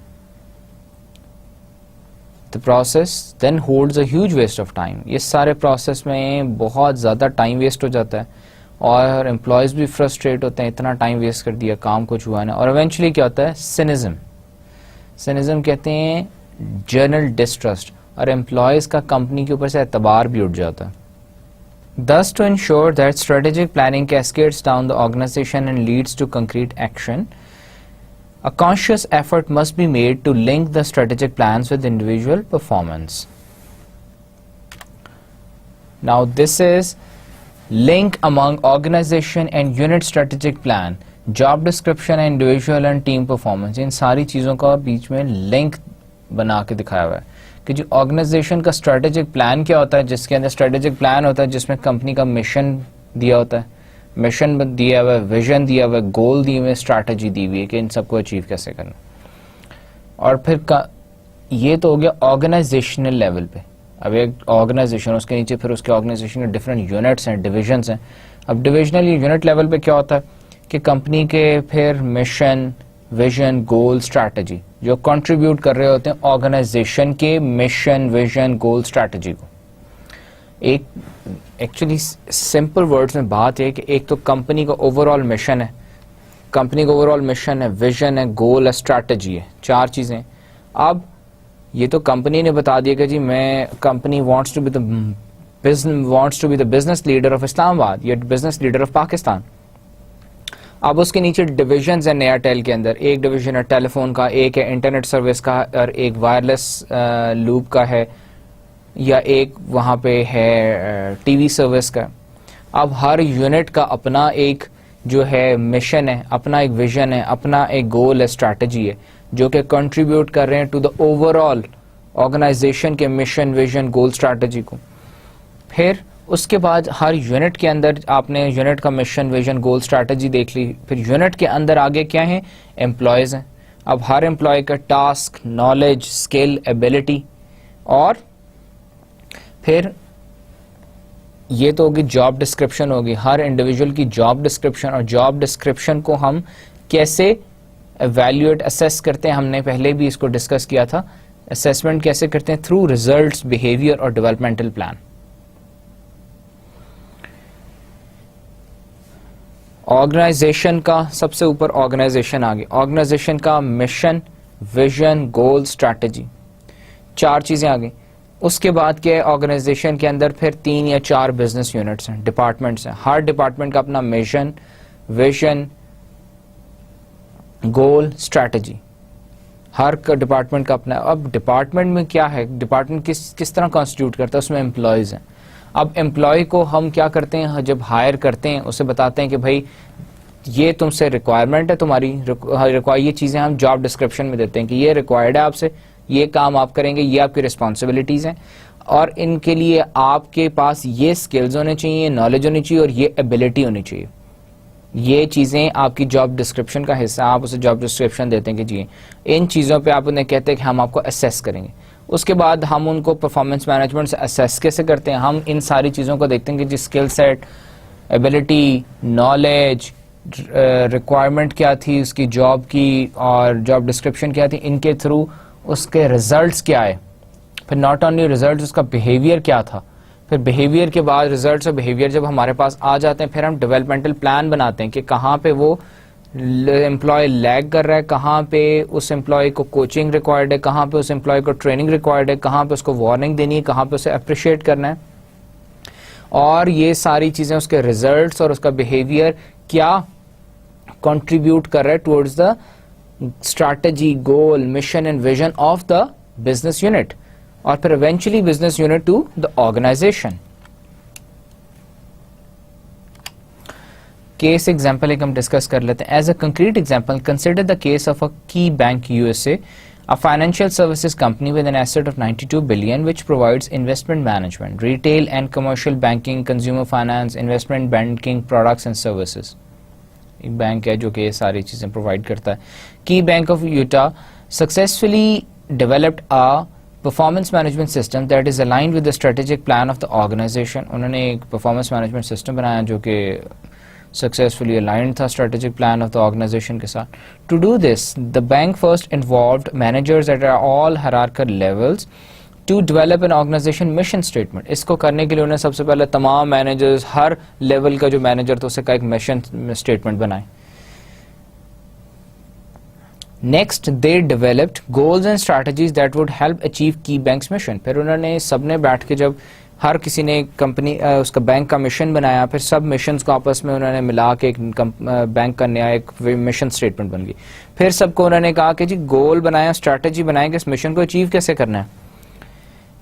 A: The process then holds a huge waste of time. یہ سارے پروسیس میں بہت زیادہ ٹائم ویسٹ ہو جاتا ہے اور امپلائیز بھی frustrate ہوتے ہیں, اتنا ٹائم ویسٹ کر دیا, کام کچھ ہوا نہیں, اور ایونچولی کیا ہوتا ہے, سینزم. سینزم کہتے ہیں جنرل ڈسٹرسٹ, اور امپلائیز کا کمپنی کے اوپر سے اعتبار بھی اٹھ جاتا ہے. Thus, to ensure that strategic planning cascades down the organization and leads to concrete action, a conscious effort must be made to link the strategic plans with individual performance. Now, this is link among organization and unit strategic plan, job description and individual and team performance. ان ساری چیزوں کا بیچ میں link بنا کے دکھایا ہوا ہے کہ جو آرگنائزیشن کا اسٹریٹجک پلان کیا ہوتا ہے, جس کے اندر اسٹریٹجک پلان ہوتا ہے جس میں کمپنی کا مشن دیا ہوتا ہے, مشن دیا ہوا ہے, ویژن دیا ہوا ہے, گول دیے ہوئے, اسٹریٹجی دی ہوئی ہے کہ ان سب کو اچیو کیسے کرنا. اور پھر یہ تو ہو گیا آرگنائزیشنل لیول پہ. اب ایک آرگنائزیشن, اس کے نیچے پھر اس کے آرگنائزیشن کے ڈفرینٹ یونٹس ہیں, ڈویژنس ہیں. اب ڈویژنل یونٹ لیول پہ کیا ہوتا ہے کہ کمپنی کے پھر مشن, ویژن, گول, اسٹریٹجی جو کنٹریبیوٹ کر رہے ہوتے ہیں آرگنائزیشن کے مشن, ویژن, گول, اسٹریٹجی کو. ایک ایکچولی سمپل ورڈز میں بات ہے کہ ایک تو کمپنی کا اوور آل مشن ہے, کمپنی کا اوور آل مشن ہے, ویژن ہے, گول ہے, اسٹریٹجی ہے, چار چیزیں. اب یہ تو کمپنی نے بتا دیا کہ جی میں company wants to be the business leader of Islamabad یا بزنس لیڈر آف پاکستان. اب اس کے نیچے ڈویژنز ہیں نیا ٹیل کے اندر, ایک ڈویژن ہے ٹیلی فون کا, ایک ہے انٹرنیٹ سروس کا, اور ایک وائرلیس لوپ کا ہے, یا ایک وہاں پہ ہے ٹی وی سروس کا. اب ہر یونٹ کا اپنا ایک جو ہے مشن ہے, اپنا ایک ویژن ہے, اپنا ایک گول ہے, اسٹریٹجی ہے, جو کہ کنٹریبیوٹ کر رہے ہیں to the overall organisation کے مشن, ویژن, گول, اسٹریٹجی کو. پھر اس کے بعد ہر یونٹ کے اندر آپ نے یونٹ کا مشن ویژن گول اسٹریٹجی دیکھ لی. پھر یونٹ کے اندر آگے کیا ہیں؟ امپلائیز ہیں. اب ہر امپلائی کا ٹاسک، نالج، اسکل، ایبلٹی، اور پھر یہ تو ہوگی جاب ڈسکرپشن ہوگی، ہر انڈیویجول کی جاب ڈسکرپشن. اور جاب ڈسکرپشن کو ہم کیسے ایویلیویٹ اسیس کرتے ہیں، ہم نے پہلے بھی اس کو ڈسکس کیا تھا. اسیسمنٹ کیسے کرتے ہیں؟ تھرو ریزلٹس، بیہیویئر اور ڈیولپمنٹل پلان. آرگنائزیشن کا سب سے اوپر آرگنائزیشن آ گئی. آرگنائزیشن کا مشن، ویژن، گول، اسٹریٹجی، 4 چیزیں آ گئی. اس کے بعد کیا ہے؟ آرگنائزیشن کے اندر پھر 3 یا 4 بزنس یونٹس ہیں، ڈپارٹمنٹس ہیں. ہر ڈپارٹمنٹ کا اپنا مشن، ویژن، گول، اسٹریٹجی. ہر ڈپارٹمنٹ کا اپنا. اب ڈپارٹمنٹ میں کیا ہے؟ ڈپارٹمنٹ کس طرح کانسٹیٹیوٹ کرتا ہے؟ اس میں امپلائیز ہیں. اب امپلائی کو ہم کیا کرتے ہیں؟ جب ہائر کرتے ہیں اسے بتاتے ہیں کہ بھائی یہ تم سے ریکوائرمنٹ ہے تمہاری، یہ چیزیں ہم جاب ڈسکرپشن میں دیتے ہیں کہ یہ ریکوائرڈ ہے آپ سے، یہ کام آپ کریں گے، یہ آپ کی رسپانسبلٹیز ہیں، اور ان کے لیے آپ کے پاس یہ اسکلز ہونے چاہیے، نالج ہونی چاہیے، اور یہ ایبلٹی ہونی چاہیے. یہ چیزیں آپ کی جاب ڈسکرپشن کا حصہ. آپ اسے جاب ڈسکرپشن دیتے ہیں کہ جی ان چیزوں پہ آپ انہیں کہتے ہیں کہ ہم آپ کو اسیس کریں گے. اس کے بعد ہم ان کو پرفارمنس مینجمنٹ سے اسیس کیسے کرتے ہیں؟ ہم ان ساری چیزوں کو دیکھتے ہیں کہ جی skill set, ability, knowledge, requirement کیا تھی اس کی جاب کی، اور جاب ڈسکرپشن کیا تھی، ان کے تھرو اس کے ریزلٹس کیا آئے. پھر ناٹ اونلی ریزلٹس، اس کا بیہیویئر کیا تھا. پھر بیہیویئر کے بعد ریزلٹس اور بیہیویئر جب ہمارے پاس آ جاتے ہیں، پھر ہم ڈیولپمنٹل پلان بناتے ہیں کہ کہاں پہ وہ امپلائی لیگ کر رہا ہے، کہاں پہ اس امپلائی کو کوچنگ ریکوائرڈ ہے، کہاں پہ اس امپلائی کو ٹریننگ ریکوائرڈ ہے، کہاں پہ اس کو وارننگ دینی ہے، کہاں پہ اسے اپریشیٹ کرنا ہے. اور یہ ساری چیزیں اس کے ریزلٹس اور اس کا بیہیویئر کیا کنٹریبیوٹ کر رہا ہے towards the strategy, goal, mission and vision of the business unit, اور پھر eventually business unit to the organization. Case example ایک ہم ڈسکس کر لیتے ہیں. As a concrete example consider the case of a key bank USA, a financial services company with an asset of 92 billion which provides investment management, retail and commercial banking, consumer finance, investment banking products and services. ایک bank ہے جو کہ یہ ساری چیزیں provide کرتا ہے. کی bank of یوٹا successfully developed a performance management system that is aligned with the strategic plan of the organization. انہوں نے ایک performance management system بنایا جو کہ successfully aligned تھا strategic plan of the organization کے ساتھ. To do this, the bank first involved managers at all hierarchical levels to develop an organization mission statement. اس کو کرنے کے لیے انہوں نے سب سے پہلے تمام مینیجرز، ہر لیول کا جو مینیجر تھا اسے کا ایک مشن اسٹیٹمنٹ بنائے. Next, they developed goals and strategies that would help achieve key bank's mission. پھر انہوں نے سب نے بیٹھ کے جب ہر کسی نے کمپنی اس کا بینک کا مشن بنایا، پھر سب مشنز کو آپس میں انہوں نے ملا کے ایک بینک کا نیا ایک مشن اسٹیٹمنٹ بن گئی. پھر سب کو انہوں نے کہا کہ جی گول بنایا، اسٹریٹجی بنائیں کہ اس مشن کو اچیو کیسے کرنا ہے.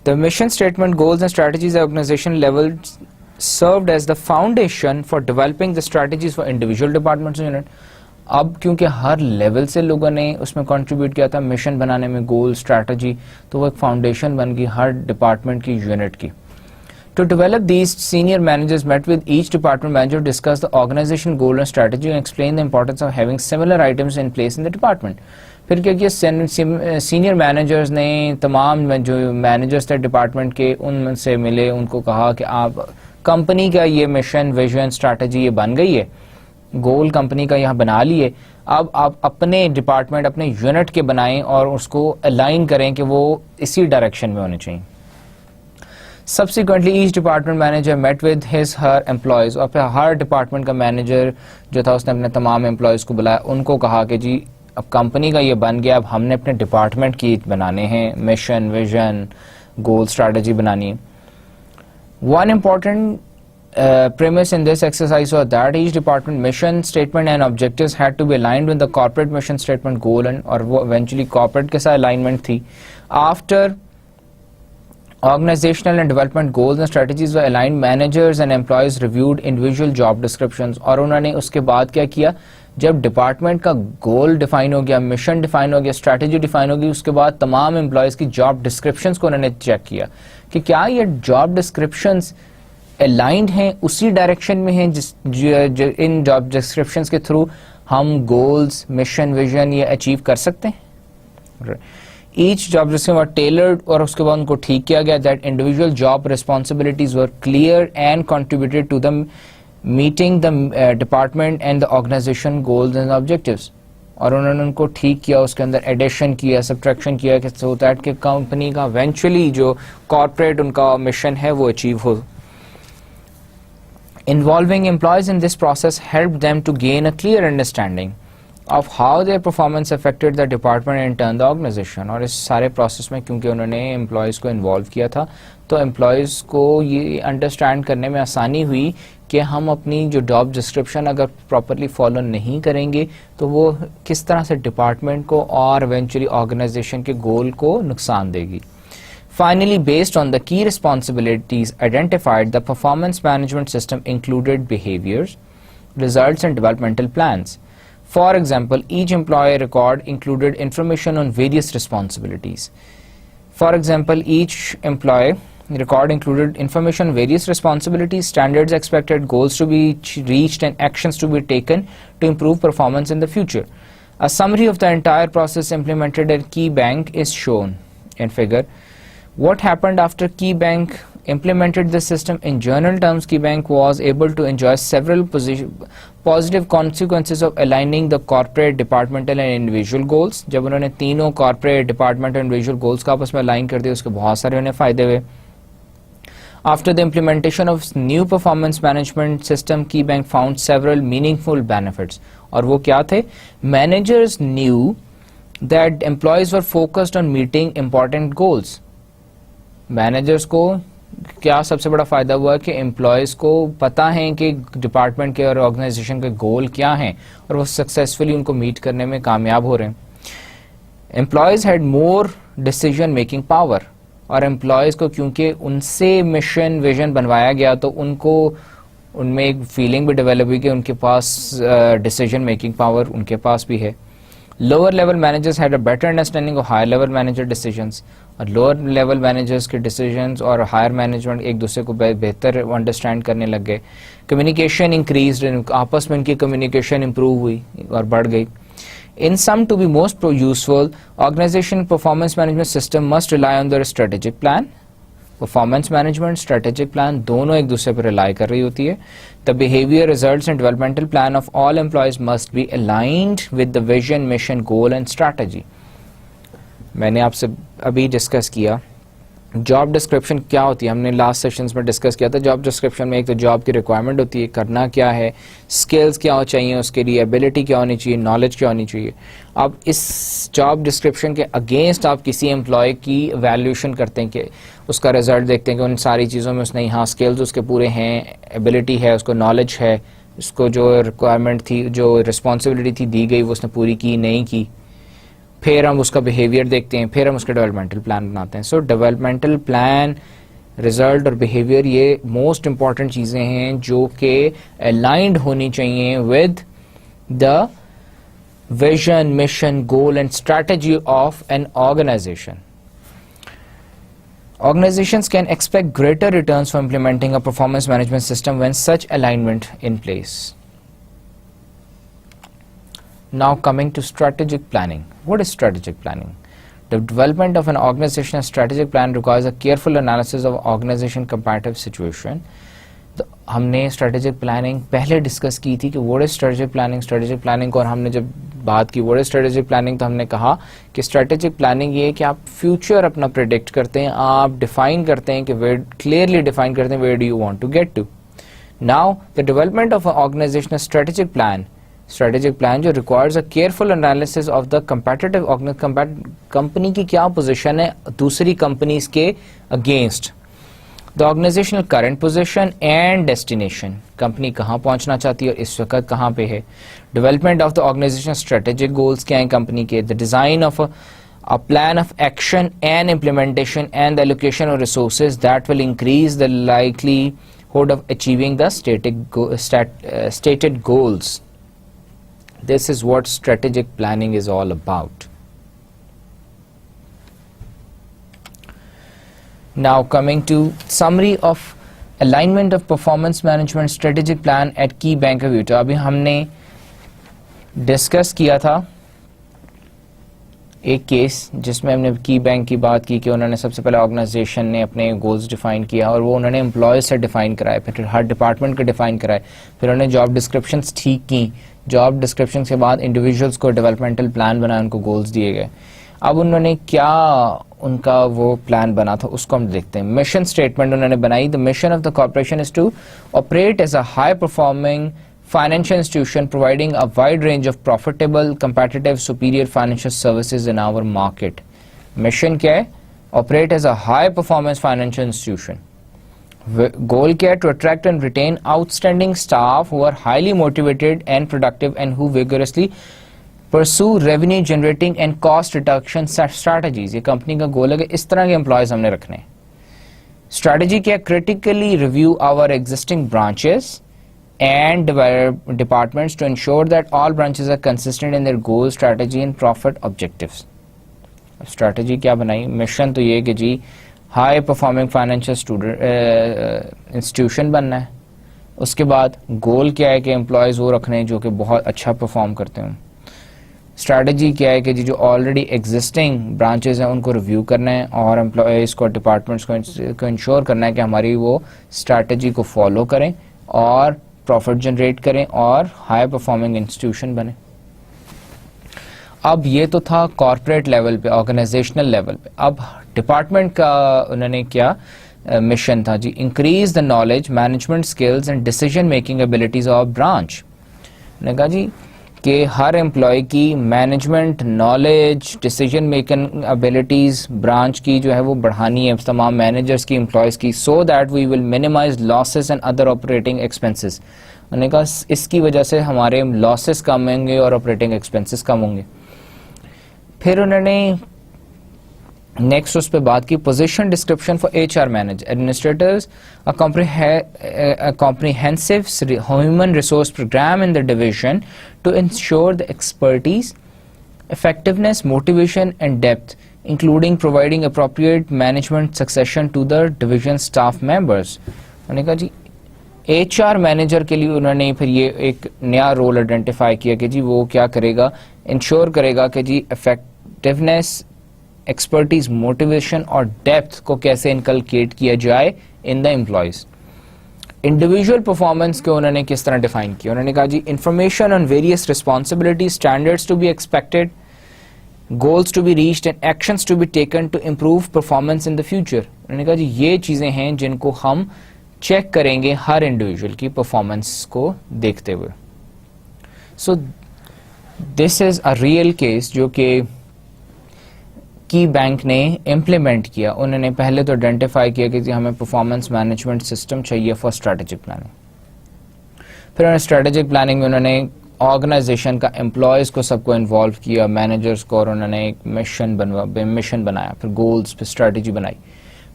A: The mission statement, goals and strategies at organization level served as the foundation for developing the strategies for individual departments and unit. اب کیونکہ ہر لیول سے لوگوں نے اس میں کنٹریبیوٹ کیا تھا مشن بنانے میں، گول، اسٹریٹجی، تو وہ ایک فاؤنڈیشن بن گئی ہر ڈپارٹمنٹ کی یونٹ کی. To develop these, senior managers met with each department manager to discuss the organization goal and strategy and explain the importance of having similar items in place in the department. پھر کیا کیا senior managers نے تمام جو managers تھے department کے ان سے ملے، ان کو کہا کہ آپ کمپنی کا یہ مشن، ویژن، اسٹریٹجی یہ بن گئی ہے، گول کمپنی کا یہاں بنا لیے، اب آپ اپنے ڈپارٹمنٹ اپنے یونٹ کے بنائیں اور اس کو الائن کریں کہ وہ اسی ڈائریکشن میں ہونے چاہیے. Subsequently, each department manager met with her employees. اور پھر ہر ڈپارٹمنٹ کا مینیجر جو تھا اس نے اپنے تمام امپلائیز کو بلایا، ان کو کہا کہ جی اب کمپنی کا یہ بن گیا، اب ہم نے اپنے ڈپارٹمنٹ کی بنانے ہیں مشن، ویژن، گول، اسٹریٹجی بنانی ہے. One important premise in this exercise was that each department mission statement and objectives had to be aligned with the corporate mission statement goal and اور وہ eventually corporate کے ساتھ alignment تھی. After organizational and development goals and strategies were aligned, managers and employees reviewed individual job descriptions. اور انہوں نے اس کے بعد کیا کیا، جب ڈپارٹمنٹ کا گول ڈیفائن ہو گیا، مشن ڈیفائن ہو گیا، اسٹریٹجی ڈیفائن ہو گئی، اس کے بعد تمام امپلائیز کی جاب ڈسکرپشنز کو انہوں نے چیک کیا کہ کیا یہ جاب ڈسکرپشنز aligned ہیں, اسی ڈائریکشن میں ہیں جو ان جاب ڈسکرپشنز کے تھرو ہم گولز, مشن, ویژن یہ اچیو کر سکتے ہیں. Each job description was tailored, اور اس کے بعد ان کو ٹھیک کیا گیا that individual job responsibilities were clear and contributed to the meeting the department and the organisation goals and objectives. اور انہوں نے ان کو ٹھیک کیا, اس کے اندر ایڈیشن کیا, سبٹریکشن کیا, کہ سو دیٹ کہ کمپنی کا ایونچولی جو کارپوریٹ ان کا مشن ہے وہ achieve who. Involving employees in this process helped them to gain a clear understanding of how their performance affected the department and in turn the organization. اور اس سارے process میں کیونکہ انہوں نے امپلائیز کو انوالو کیا تھا تو امپلائیز کو یہ انڈرسٹینڈ کرنے میں آسانی ہوئی کہ ہم اپنی جو جاب ڈسکرپشن اگر پراپرلی فالو نہیں کریں گے تو وہ کس طرح سے ڈپارٹمنٹ کو اور ایونچولی آرگنائزیشن کے گول کو نقصان دے گی. Finally, based on the key responsibilities identified, the performance management system included behaviors, results, and developmental plans. For example, each employee record included information on various responsibilities. For example, each employee record included information on various responsibilities, standards expected, goals to be reached, and actions to be taken to improve performance in the future. A summary of the entire process implemented at KeyBank is shown in figure. What happened after KeyBank implemented this system? In general terms, KeyBank was able to enjoy several positive consequences of aligning the corporate, departmental and individual goals. جب انہوں نے تینوں corporate, departmental and individual goals کا آپس میں align کر دیا, اس کے بہت سارے انہیں فائدے ہوئے. After the implementation of new performance management system, KeyBank found several meaningful benefits. اور وہ کیا تھے؟ Managers knew that employees were focused on meeting important goals. Managers کو کیا سب سے بڑا فائدہ ہوا کہ امپلائیز کو پتہ ہے کہ ڈپارٹمنٹ کے اور آرگنائزیشن کے گول کیا ہیں اور وہ سکسیزفلی ان کو میٹ کرنے میں کامیاب ہو رہے ہیں. Employees had more decision making power, اور امپلائیز کو کیونکہ ان سے مشن ویژن بنوایا گیا تو ان کو ان میں ایک فیلنگ بھی ڈیولپ ہوئی کہ ان کے پاس ڈیسیژن میکنگ پاور ان کے پاس بھی ہے. Lower level managers had a better understanding of higher level manager decisions. اور lower level managers کے decisions اور higher management ایک دوسرے کو بہتر understand کرنے لگ گئے. Communication increased, آپس میں ان کی communication improve ہوئی اور بڑھ گئی. In sum, to be most useful, organization performance management system must rely on their strategic plan. Performance management, strategic plan دونوں ایک دوسرے پر rely کر رہی ہوتی ہے. The behavior, results and developmental plan of all employees must be aligned with the vision, mission, goal and strategy. میں نے آپ سے ابھی ڈسکس کیا جاب ڈسکرپشن کیا ہوتی ہے, ہم نے لاسٹ سیشنز میں ڈسکس کیا تھا. جاب ڈسکرپشن میں ایک تو جاب کی ریکوائرمنٹ ہوتی ہے, کرنا کیا ہے, اسکلز کیا ہو چاہیے, اس کے لیے ایبلٹی کیا ہونی چاہیے, نالج کیا ہونی چاہیے. اب اس جاب ڈسکرپشن کے اگینسٹ آپ کسی امپلائی کی ایویلیوشن کرتے ہیں کہ اس کا رزلٹ دیکھتے ہیں کہ ان ساری چیزوں میں اس نے یہاں اسکلز اس کے پورے ہیں, ایبلٹی ہے, اس کو نالج ہے, اس کو جو ریکوائرمنٹ تھی, جو رسپانسبلٹی تھی دی گئی وہ اس نے پوری کی نہیں کی. پھر ہم اس کا بیہیویئر دیکھتے ہیں, پھر ہم اس کے ڈیولپمنٹل پلان بناتے ہیں. سو ڈیولپمنٹل پلان, رزلٹ اور بیہیویئر یہ موسٹ امپورٹنٹ چیزیں ہیں جو کہ الائنڈ ہونی چاہیے with the vision, mission, goal and strategy of an organisation. Organizations can expect greater returns from implementing a performance management system when such alignment in place. Now coming to strategic planning. What is strategic planning? The development of an organizational strategic plan requires a careful analysis of organization comparative situation. ہم نے strategic planning پہلے discuss کی تھی کہ what is strategic planning. Strategic planning کو اور ہم نے جب بات کی واٹ از اسٹریٹجک پلاننگ تو ہم نے کہا کہ اسٹریٹجک پلاننگ یہ ہے کہ آپ فیوچر اپنا پریڈکٹ کرتے ہیں, آپ ڈیفائن کرتے ہیں کہ کلیئرلی ڈیفائن کرتے ہیں where do you want to get to. Now the development of organizational strategic plan, strategic plan جو requires a careful analysis of the competitive company کی کیا پوزیشن ہے دوسری کمپنیز کے against, the organizational current position and destination, company کہاں پہنچنا چاہتی ہے اور اس وقت کہاں پہ ہے. Development of the organisational strategic goals کیا ہیں کمپنی کے, the design of a plan of action and implementation and the allocation of resources that will increase the likelihood of achieving the stated goals. This is what strategic planning is all about. Now coming to summary of alignment of performance management strategic plan at key bank review. تو ابھی ہم نے discuss کیا تھا ایک case جس میں ہم نے کی بینک کی بات کی کہ انہوں نے سب سے پہلے آرگنائزیشن نے اپنے گولز ڈیفائن کیا اور وہ انہوں نے امپلائیز سے ڈیفائن کرائے, پھر ہر ڈپارٹمنٹ کے ڈیفائن کرائے, پھر انہوں نے جاب ڈسکرپشنز ٹھیک کی, جاب ڈسکرپشن کے بعد انڈیویجولس کو ڈیولپمنٹل پلان بنایا, ان کو گولز دیے گئے. اب انہوں نے کیا ان کا وہ پلان بنا تھا اس کو ہم دیکھتے ہیں. مشن اسٹیٹمنٹ انہوں نے بنائی. The mission of the corporation is to operate as a high performing financial institution providing a wide range of profitable, competitive, superior financial services in our market. Mission کیا ہے؟ Operate as a high performance financial institution. Goal کیا ہے؟ To attract and retain outstanding staff who are highly motivated and productive and who vigorously pursue revenue generating and cost reduction strategies. یہ company کا goal ہے کہ اس طرح کے employees ہم نے رکھنے. Strategy کیا ہے؟ Critically review our existing branches and departments to ensure that all branches are consistent in their goal, strategy and profit objectives. Strategy کیا بنائی؟ مشن تو یہ کہ جی ہائی پرفارمنگ فائنینشیل انسٹیٹیوشن بننا ہے. اس کے بعد گول کیا ہے کہ امپلائیز وہ رکھنے جو کہ بہت اچھا پرفارم کرتے ہوں. اسٹریٹجی کیا ہے کہ جی جو آلریڈی ایگزسٹنگ برانچز ہیں ان کو ریویو کرنا ہے اور امپلائیز کو ڈپارٹمنٹس کو انشور کرنا ہے کہ ہماری وہ اسٹریٹجی کو فالو کریں اور پروفٹ جنریٹ کریں اور ہائی پرفارمنگ انسٹیٹیوشن بنے. اب یہ تو تھا کارپوریٹ لیول پہ, آرگنائزیشنل لیول پہ. اب ڈپارٹمنٹ کا انہوں نے کیا مشن تھا جی؟ Increase the knowledge, management skills and decision making abilities of branch. انہوں نے کہا جی کہ ہر امپلائی کی management knowledge, decision making abilities branch کی جو ہے وہ بڑھانی ہے, تمام مینیجرس کی, امپلائیز کی, so that we will minimise losses and other operating expenses. انہوں نے کہا اس کی وجہ سے ہمارے لاسز کم ہوں گے اور آپریٹنگ ایکسپینسز کم ہوں گے. پھر انہوں نے نیکسٹ اس پہ بات کی position description for H R manager administrators, comprehensive human resource program in the division to ensure the expertise, effectiveness, motivation and depth, including providing appropriate management succession to the division staff members. انہوں نے کہا G H R manager کے لیے انہوں نے پھر یہ ایک نیا رول آئیڈینٹیفائی کیا کہ جی وہ کیا کرے گا, انشور کرے گا کہ جی افیکٹونیس, ایکسپرٹیز, موٹیویشن اور ڈیپتھ کو کیسے انکلکیٹ کیا جائے ان دا امپلائیز. انڈیویجول پرفارمنس کو انہوں نے کس طرح ڈیفائن کیا؟ انہوں نے کہا جی information on various responsibility, standards to be expected, goals to be reached and actions to be taken to improve performance in the future. انہوں نے کہا جی یہ چیزیں ہیں جن کو ہم چیک کریں گے ہر انڈیویجول کی پرفارمنس کو دیکھتے ہوئے. سو this is a real case جو کہ کی بینک نے امپلیمنٹ کیا. انہوں نے پہلے تو آئیڈینٹیفائی کیا کہ ہمیں پرفارمنس مینجمنٹ سسٹم چاہیے فار اسٹریٹجک پلاننگ. پھر انہوں نے اسٹریٹجک پلاننگ میں انہوں نے آرگنائزیشن کا امپلائیز کو سب کو انوالو کیا, مینیجرس کو, اور انہوں نے ایک مشن بنایا, پھر گولز پہ اسٹریٹجی بنائی,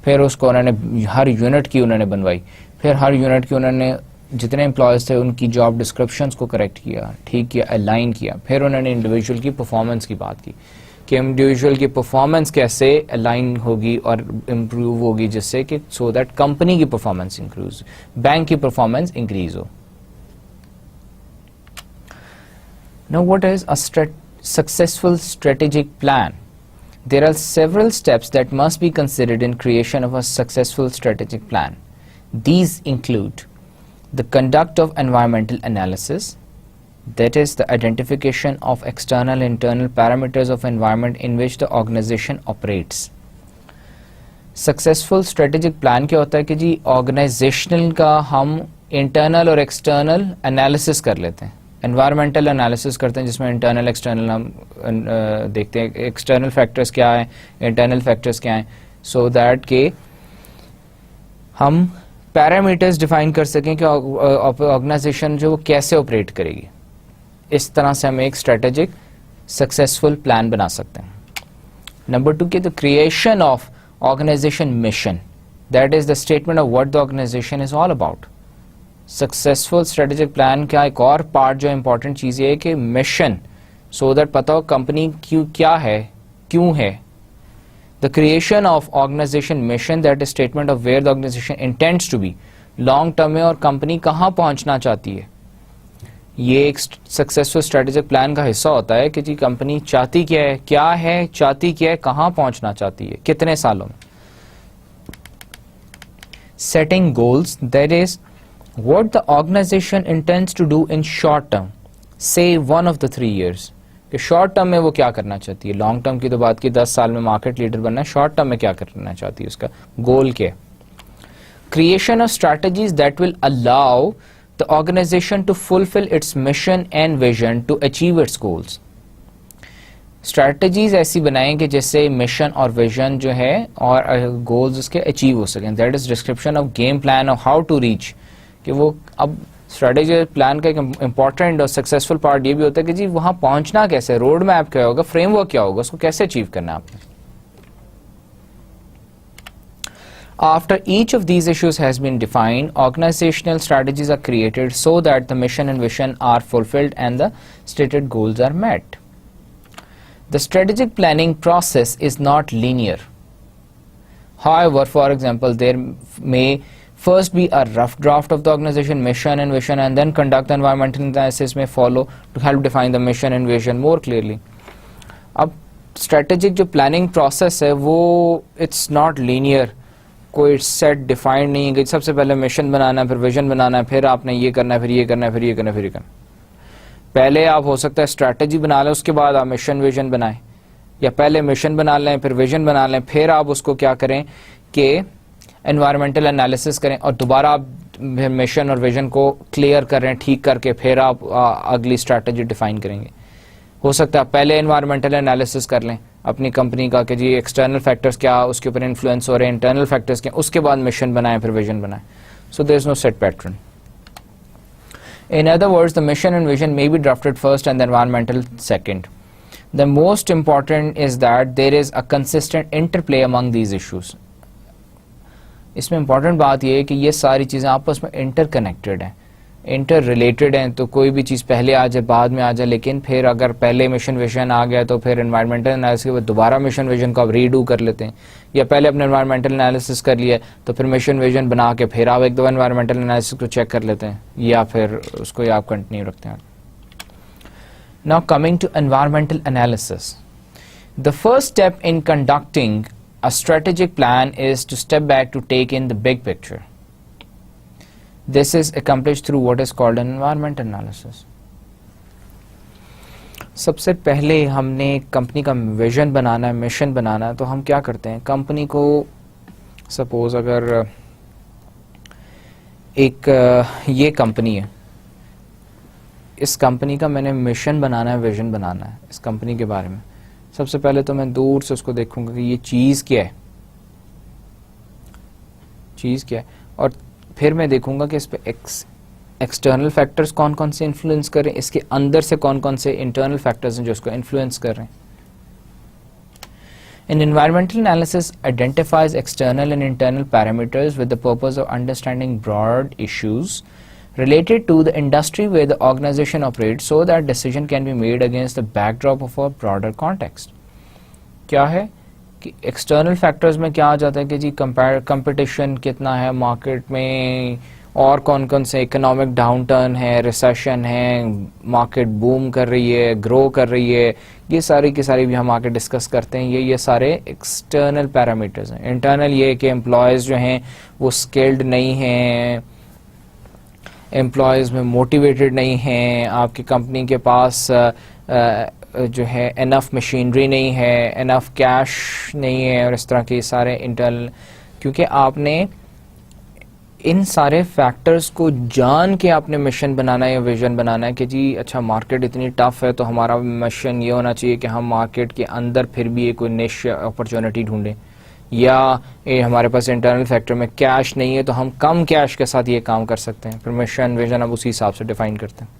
A: پھر اس کو انہوں نے ہر یونٹ کی انہوں نے بنوائی, پھر ہر یونٹ کی انہوں نے جتنے امپلائیز تھے ان کی جاب ڈسکرپشنس کو کریکٹ کیا, ٹھیک کیا, الائن کیا. پھر انہوں نے انڈیویجول کی پرفارمنس کی بات کی کہ انڈیویجول کی پرفارمنس کیسے الائن ہوگی اور امپروو ہوگی جس سے کہ سو دیٹ کمپنی کی پرفارمنس انکریز, بینک کی performance increase who. Now what is a successful strategic plan? There are several steps that must be considered in creation of a successful strategic plan. These include the conduct of environmental analysis, that is the identification of external and internal parameters of environment in which the organization operates. Successful strategic plan کیا ہوتا ہے کہ جی organisational کا ہم internal اور external analysis کر لیتے ہیں, انوائرمنٹل انالیسس کرتے ہیں جس میں انٹرنل ایکسٹرنل ہم دیکھتے ہیں ایکسٹرنل فیکٹرز کیا ہیں, انٹرنل فیکٹرز کیا ہیں, سو دیٹ کہ ہم پیرامیٹرز ڈیفائن کر سکیں کہ آرگنائزیشن جو وہ کیسے آپریٹ کرے گی. اس طرح سے ہم ایک اسٹریٹجک سکسیسفل پلان بنا سکتے ہیں. نمبر 2 کہ the creation of organisation mission, that is the statement of what the organisation is all about. Successful strategic plan کا ایک اور پارٹ جو امپورٹنٹ چیز یہ ہے کہ مشن, سو دیٹ پتا ہو کمپنی کیا ہے, کیوں ہے. The creation of organisation mission, that is statement of where the organisation intends to be. Long term میں اور کمپنی کہاں پہنچنا چاہتی ہے. یہ ایک سکسیسفل اسٹریٹجک پلان کا حصہ ہوتا ہے کہ جی کمپنی چاہتی کیا ہے, چاہتی کیا ہے, کہاں پہنچنا چاہتی ہے, کتنے سالوں میں. Setting goals, that is what the organization intends to do in short term, say one of the 3 years. کہ شارٹ ٹرم میں وہ کیا کرنا چاہتی ہے. لانگ ٹرم کی تو بات کی 10 سال میں مارکیٹ لیڈر بننا ہے, شارٹ ٹرم میں کیا کرنا چاہتی ہے, اس کا گول کیا ہے. Creation of strategies that will allow the organization to fulfill its mission and vision to achieve its goals. Strategies ایسی بنائیں کہ جس سے مشن اور ویژن جو ہے اور گولز اس کے اچیو ہو سکیں. That is description of game plan of how to reach. کہ وہ اب اسٹریٹجی پلان کا ایک امپورٹنٹ اور سکسیزفل پارٹ یہ بھی ہوتا ہے کہ جی وہاں پہنچنا کیسے, روڈ میپ کیا ہوگا, فریم ورک کیا ہوگا, اس کو کیسے اچیو کرنا ہے آپ نے. After each of these issues has been defined, organizational strategies are created so that the mission and vision are fulfilled and the stated goals are met. The strategic planning process is not linear. However, for example, there may first be a rough draft of the organization mission and vision, and then conduct environmental analysis may follow to help define the mission and vision more clearly. اب strategic جو planning process ہے وہ it's not linear. کوئی set defined نہیں ہے کہ سب سے پہلے مشن بنانا ہے, پھر ویژن بنانا ہے, پھر آپ نے یہ کرنا ہے, پھر یہ کرنا ہے, پھر یہ کرنا ہے, پھر یہ کرنا ہے. پہلے آپ ہو سکتا ہے اسٹریٹجی بنا لیں, اس کے بعد آپ مشن ویژن بنائیں, یا پہلے مشن بنا لیں پھر ویژن بنا لیں, پھر آپ اس کو کیا کریں کہ انوائرمنٹل انالیسس کریں اور دوبارہ آپ مشن اور ویژن کو کلیئر کریں, ٹھیک کر کے پھر آپ اگلی اسٹریٹجی ڈیفائن کریں گے. ہو سکتا ہے آپ پہلے انوائرمنٹل انالیسس کر لیں اپنی کمپنی کا کہ جی ایکسٹرنل فیکٹرز کیا اس کے اوپر انفلوئنس ہو رہے ہیں, انٹرنل فیکٹرز کیا, اس کے بعد مشن بنائیں پھر ویژن بنائیں. So there is no set pattern. In other words, the mission and vision may be drafted first and the environmental second. The most important is that there is a consistent interplay among these issues. اس میں important بات یہ ہے کہ یہ ساری چیزیں آپس میں انٹر کنیکٹڈ ہیں, انٹر ریلیٹڈ ہیں. تو کوئی بھی چیز پہلے آ جائے بعد میں آ جائے, لیکن پھر اگر پہلے مشن ویژن آ گیا تو پھر انوائرمنٹل انالیسس کے بعد دوبارہ مشن ویژن کو آپ ریڈو کر لیتے ہیں, یا پہلے اپنے انوائرمنٹل انالیسس کر لیا تو پھر مشن ویژن بنا کے پھر آپ ایک دفعہ انوائرمنٹل انالیسس کو چیک کر لیتے ہیں, یا پھر اس کو آپ کنٹینیو رکھتے ہیں. Now coming to environmental analysis. The first step in conducting a strategic plan is to step back to take in the big picture. This is accomplished through what is called an environmental analysis. سب سے پہلے ہم نے company کا vision بنانا ہے, mission بنانا ہے, تو ہم کیا کرتے ہیں, کمپنی کو سپوز اگر ایک یہ کمپنی ہے, اس کمپنی کا میں نے مشن بنانا ہے, ویژن بنانا ہے اس کمپنی کے بارے میں. سب سے پہلے تو میں دور سے اس کو دیکھوں گا کہ یہ چیز کیا ہے, چیز کیا ہے, اور پھر میں دیکھوں گا کہ اس پہ ایکسٹرنل فیکٹرز کون کون سے انفلوئنس کر رہے ہیں, اس کے اندر سے کون کون سے انٹرنل فیکٹرز ہیں جو اس کو انفلوئنس کر رہے ہیں. An environmental analysis identifies external and internal parameters with the purpose of understanding broad issues related to the industry where the organization operates so that decision can be made against the backdrop of a broader context. کیا ہے کہ external factors میں کیا آ جاتا ہے کہ جی competition کتنا ہے مارکیٹ میں, اور کون کون سے اکنامک ڈاؤن ٹرن ہے, ریسیشن ہے, مارکیٹ بوم کر رہی ہے, گرو کر رہی ہے, یہ ساری کی ساری بھی ہم آ کے ڈسکس کرتے ہیں. یہ سارے ایکسٹرنل پیرامیٹرز ہیں. انٹرنل یہ کہ امپلائیز جو ہیں وہ اسکلڈ نہیں ہیں, امپلائیز میں موٹیویٹڈ نہیں ہیں, آپ کی کمپنی کے پاس جو ہے انف مشینری نہیں ہے, انف کیش نہیں ہے, اور اس طرح کے سارے انٹرنل. کیونکہ آپ نے ان سارے فیکٹرز کو جان کے آپ نے مشن بنانا ہے یا ویژن بنانا ہے کہ جی اچھا مارکیٹ اتنی ٹف ہے تو ہمارا مشن یہ ہونا چاہیے کہ ہم مارکیٹ کے اندر پھر بھی ایک کوئی نیش اپرچونٹی ڈھونڈیں, یا ہمارے پاس انٹرنل فیکٹر میں کیش نہیں ہے تو ہم کم کیش کے ساتھ یہ کام کر سکتے ہیں. پھر مشن ویژن اب اسی حساب سے ڈیفائن کرتے ہیں.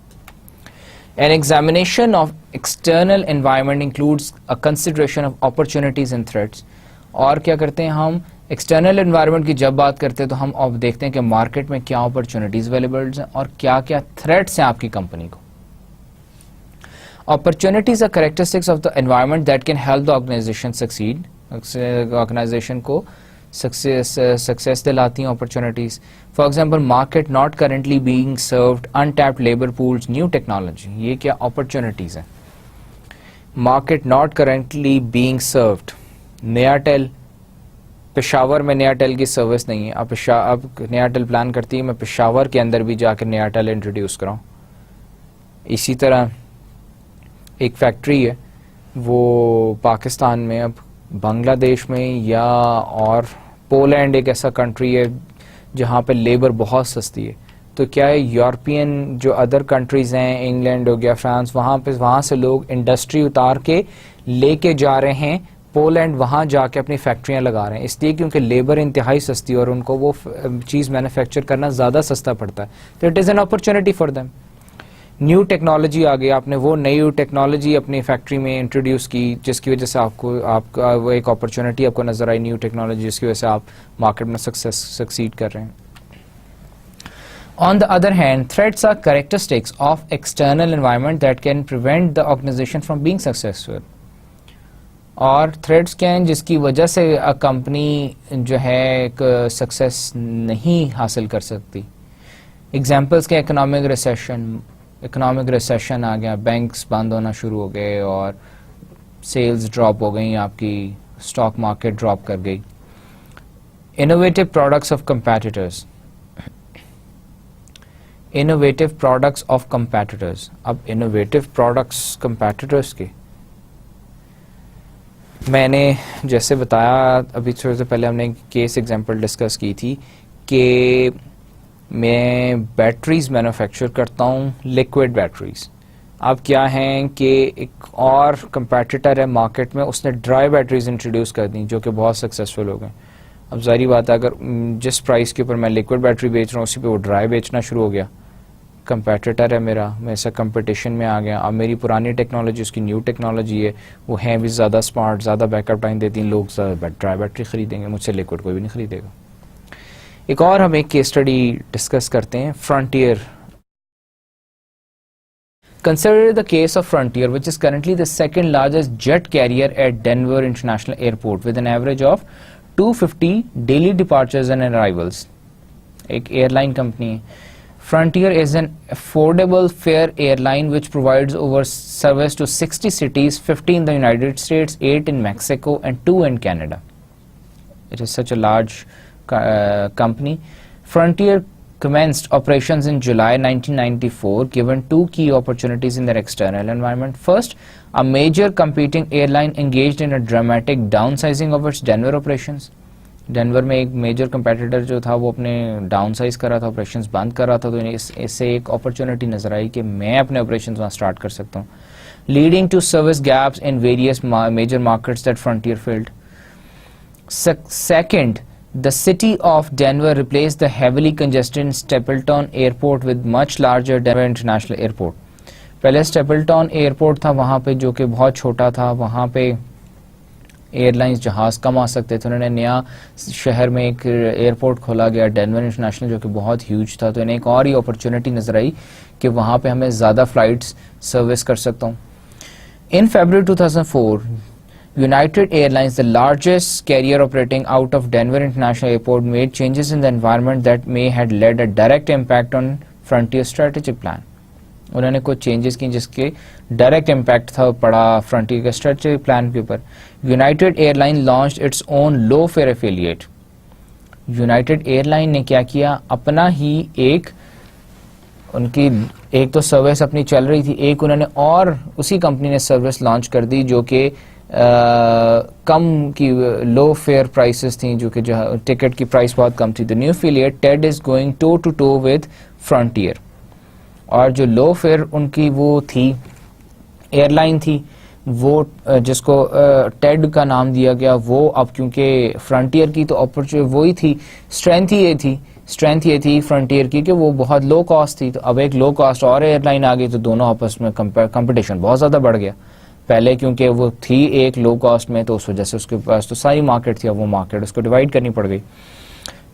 A: An examination of external environment includes a consideration of opportunities and threats. اور کیا کرتے ہیں ہم ایکسٹرنل انوائرمنٹ کی جب بات کرتے ہیں تو ہم اب دیکھتے ہیں کہ مارکیٹ میں کیا اپرچونیٹیز اویلیبل ہیں اور کیا کیا تھریٹس ہیں آپ کی کمپنی کو. Opportunities are characteristics of the environment that can help the organization succeed. Organisation کو سکسیس دلاتی ہیں opportunities. For example market not currently being served, untapped labour pools, new technology. یہ کیا اپرچونیٹیز ہیں؟ Market not currently being served. Nayatel, Peshawar میں نیا tell کی service نہیں ہے. اب نیا ٹیل پلان کرتی ہے میں پشاور کے اندر بھی جا کے نیا ٹیل انٹروڈیوس کراؤں. اسی طرح ایک فیکٹری ہے وہ پاکستان میں, اب بنگلہ دیش میں یا اور پولینڈ ایک ایسا کنٹری ہے جہاں پہ لیبر بہت سستی ہے. تو کیا ہے, یورپین جو ادر کنٹریز ہیں, انگلینڈ ہو گیا, فرانس, وہاں سے لوگ انڈسٹری اتار کے لے کے جا رہے ہیں پولینڈ, وہاں جا کے اپنی فیکٹریاں لگا رہے ہیں. اس لیے کیونکہ لیبر انتہائی سستی اور ان کو وہ چیز مینوفیکچر کرنا زیادہ سستا پڑتا ہے. تو it is an opportunity for them. New technology آ گئی, آپ نے وہ نئی ٹیکنالوجی اپنی فیکٹری میں انٹروڈیوس کی جس کی وجہ سے آپ کا وہ ایک اپرچونیٹی آپ کو نظر آئی, نیو ٹیکنالوجی, جس کی وجہ سے آپ مارکیٹ میں سکسیڈ کر رہے ہیں. On the other hand, threats are characteristics of external environment that can prevent the organization from being successful. اور تھریٹس کیا ہیں جس کی وجہ سے کمپنی جو ہے ایک سکسیس نہیں حاصل کر سکتی. ایگزامپلس کے اکنامک ریسیشن آ گیا, بینکس بند ہونا شروع ہو گئے اور سیلز ڈراپ ہو گئیں, آپ کی اسٹاک مارکیٹ ڈراپ کر گئی. Innovative products of competitors, innovative products of competitors. اب انوویٹو پروڈکٹس کمپیٹیٹرز کے میں نے جیسے بتایا ابھی تھوڑے سے پہلے ہم نے کیس ایگزامپل ڈسکس کی تھی کہ میں بیٹریز مینوفیکچر کرتا ہوں, لیکوڈ بیٹریز. اب کیا ہیں کہ ایک اور کمپیٹیٹر ہے مارکیٹ میں, اس نے ڈرائی بیٹریز انٹروڈیوس کر دیں جو کہ بہت سکسیزفل ہو گئے. اب ظاہری بات ہے اگر جس پرائز کے اوپر میں لیکوڈ بیٹری بیچ رہا ہوں اسی پہ وہ ڈرائی بیچنا شروع ہو گیا, کمپیٹیٹر ہے میرا, میں ایسا کمپٹیشن میں آ گیا. اب میری پرانی ٹیکنالوجی اس کی نیو ٹیکنالوجی ہے, وہ ہیں بھی زیادہ اسمارٹ, زیادہ بیک اپ ٹائم دیتی ہیں, لوگ ڈرائی بیٹری خریدیں گے, مجھ سے لیکوڈ کوئی بھی نہیں خریدے گا. ایک اور ہم ایک کیس اسٹڈی ڈسکس کرتے ہیں, frontier. Consider the case of Frontier, which is currently the second largest jet carrier at Denver International Airport with an average of 250 daily departures and arrivals. ایک ایئر لائن کمپنی ہے. Frontier is an affordable fare airline which provides over service to 60 cities, 50 in the United States, 8 in Mexico and 2 in Canada. It is such a large company. Frontier commenced operations in July 1994, given two key opportunities in their external environment. First, a major competing airline engaged in a dramatic downsizing of its Denver operations. Denver میں ایک major competitor جو تھا وہ اپنے down size کر رہا تھا, operations بند کر رہا تھا, تو اس سے ایک اپرچونٹی نظر آئی کہ میں اپنے آپریشنز وہاں اسٹارٹ کر سکتا ہوں. Leading to service gaps in various major markets that Frontier fled. Second, the city of Denver replaced the heavily congested Stapleton Airport with much larger Denver International Airport. پہلے اسٹیپلٹون airport تھا وہاں پہ جو کہ بہت چھوٹا تھا, وہاں پہ ایئر لائنز جہاز کم آ سکتے تھے. انہوں نے نیا شہر میں ایک ایئرپورٹ کھولا گیا ڈینور انٹرنیشنل جو کہ بہت ہیوج تھا, تو انہیں ایک اور ہی اپرچونٹی نظر آئی کہ وہاں پہ ہمیں زیادہ فلائٹس سروس کر سکتا ہوں. In February 2004, United Airlines, the largest carrier operating out of Denver International Airport, made changes in the environment that may had led a direct impact on Frontier's strategic plan. انہوں نے کچھ changes کی جس کے direct impact تھا پڑا frontier کے strategic plan کے اوپر. United airline launch its own low fare affiliate. United airline نے کیا کیا, اپنا ہی ایک ان کی ایک تو سروس اپنی چل رہی تھی, ایک انہوں نے اور اسی کمپنی نے سروس لانچ کر دی جو کہ کم کی لو فیئر پرائسز تھیں, جو کہ ٹکٹ کی پرائس بہت کم تھی. The new affiliate TED is going toe to toe with Frontier. اور جو لو فیئر ان کی وہ تھی ایئر لائن تھی, وہ جس کو ٹیڈ کا نام دیا گیا, وہ اب کیونکہ فرنٹیئر کی تو اپرچونٹی وہی تھی, اسٹرینتھ یہ تھی فرنٹیئر کی کہ وہ بہت لو کاسٹ تھی. تو اب ایک لو کاسٹ اور ایئر لائن آ گئی تو دونوں آپس میں کمپٹیشن بہت زیادہ بڑھ گیا. پہلے کیونکہ وہ تھی ایک لو کاسٹ میں تو اس وجہ سے اس کے پاس تو ساری مارکیٹ تھی, اب وہ مارکیٹ اس کو ڈیوائڈ کرنی پڑ گئی.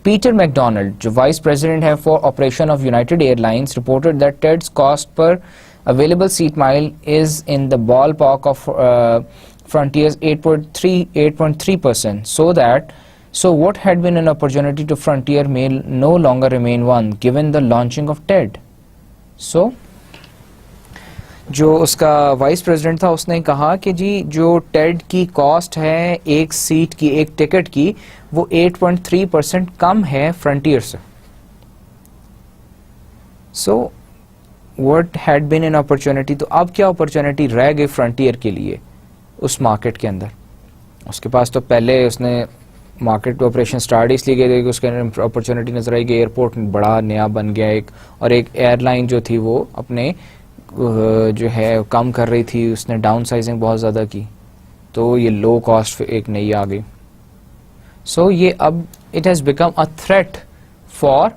A: Peter McDonald, جو وائس پریزیڈنٹ ہے for operation of United Airlines, reported that TED's cost per available seat mile is in the ballpark of Frontier's 8.3%, So what had been an opportunity to Frontier may no longer remain one given the launching of TED. So جو اس کا vice president تھا اس نے کہا کہ جی جو ٹیڈ کی cost ہے ایک سیٹ کی ایک ٹکٹ کی وہ 8.3% کم ہے فرنٹیئر سے. سو what had been an opportunity, تو اب کیا اپرچونٹی رہ گئی فرنٹیئر کے لیے اس مارکیٹ کے اندر. اس کے پاس تو پہلے اس نے مارکیٹ آپریشن اسٹارٹ اس لیے کہ اس کے اندر اپرچونٹی نظر آئی کہ ایئرپورٹ بڑا نیا بن گیا ایک, اور ایک ایئر لائن جو تھی وہ اپنے جو ہے کم کر رہی تھی, اس نے ڈاؤن سائزنگ بہت زیادہ کی, تو یہ لو کاسٹ ایک نئی آ گئی. سو یہ اب it has become a threat for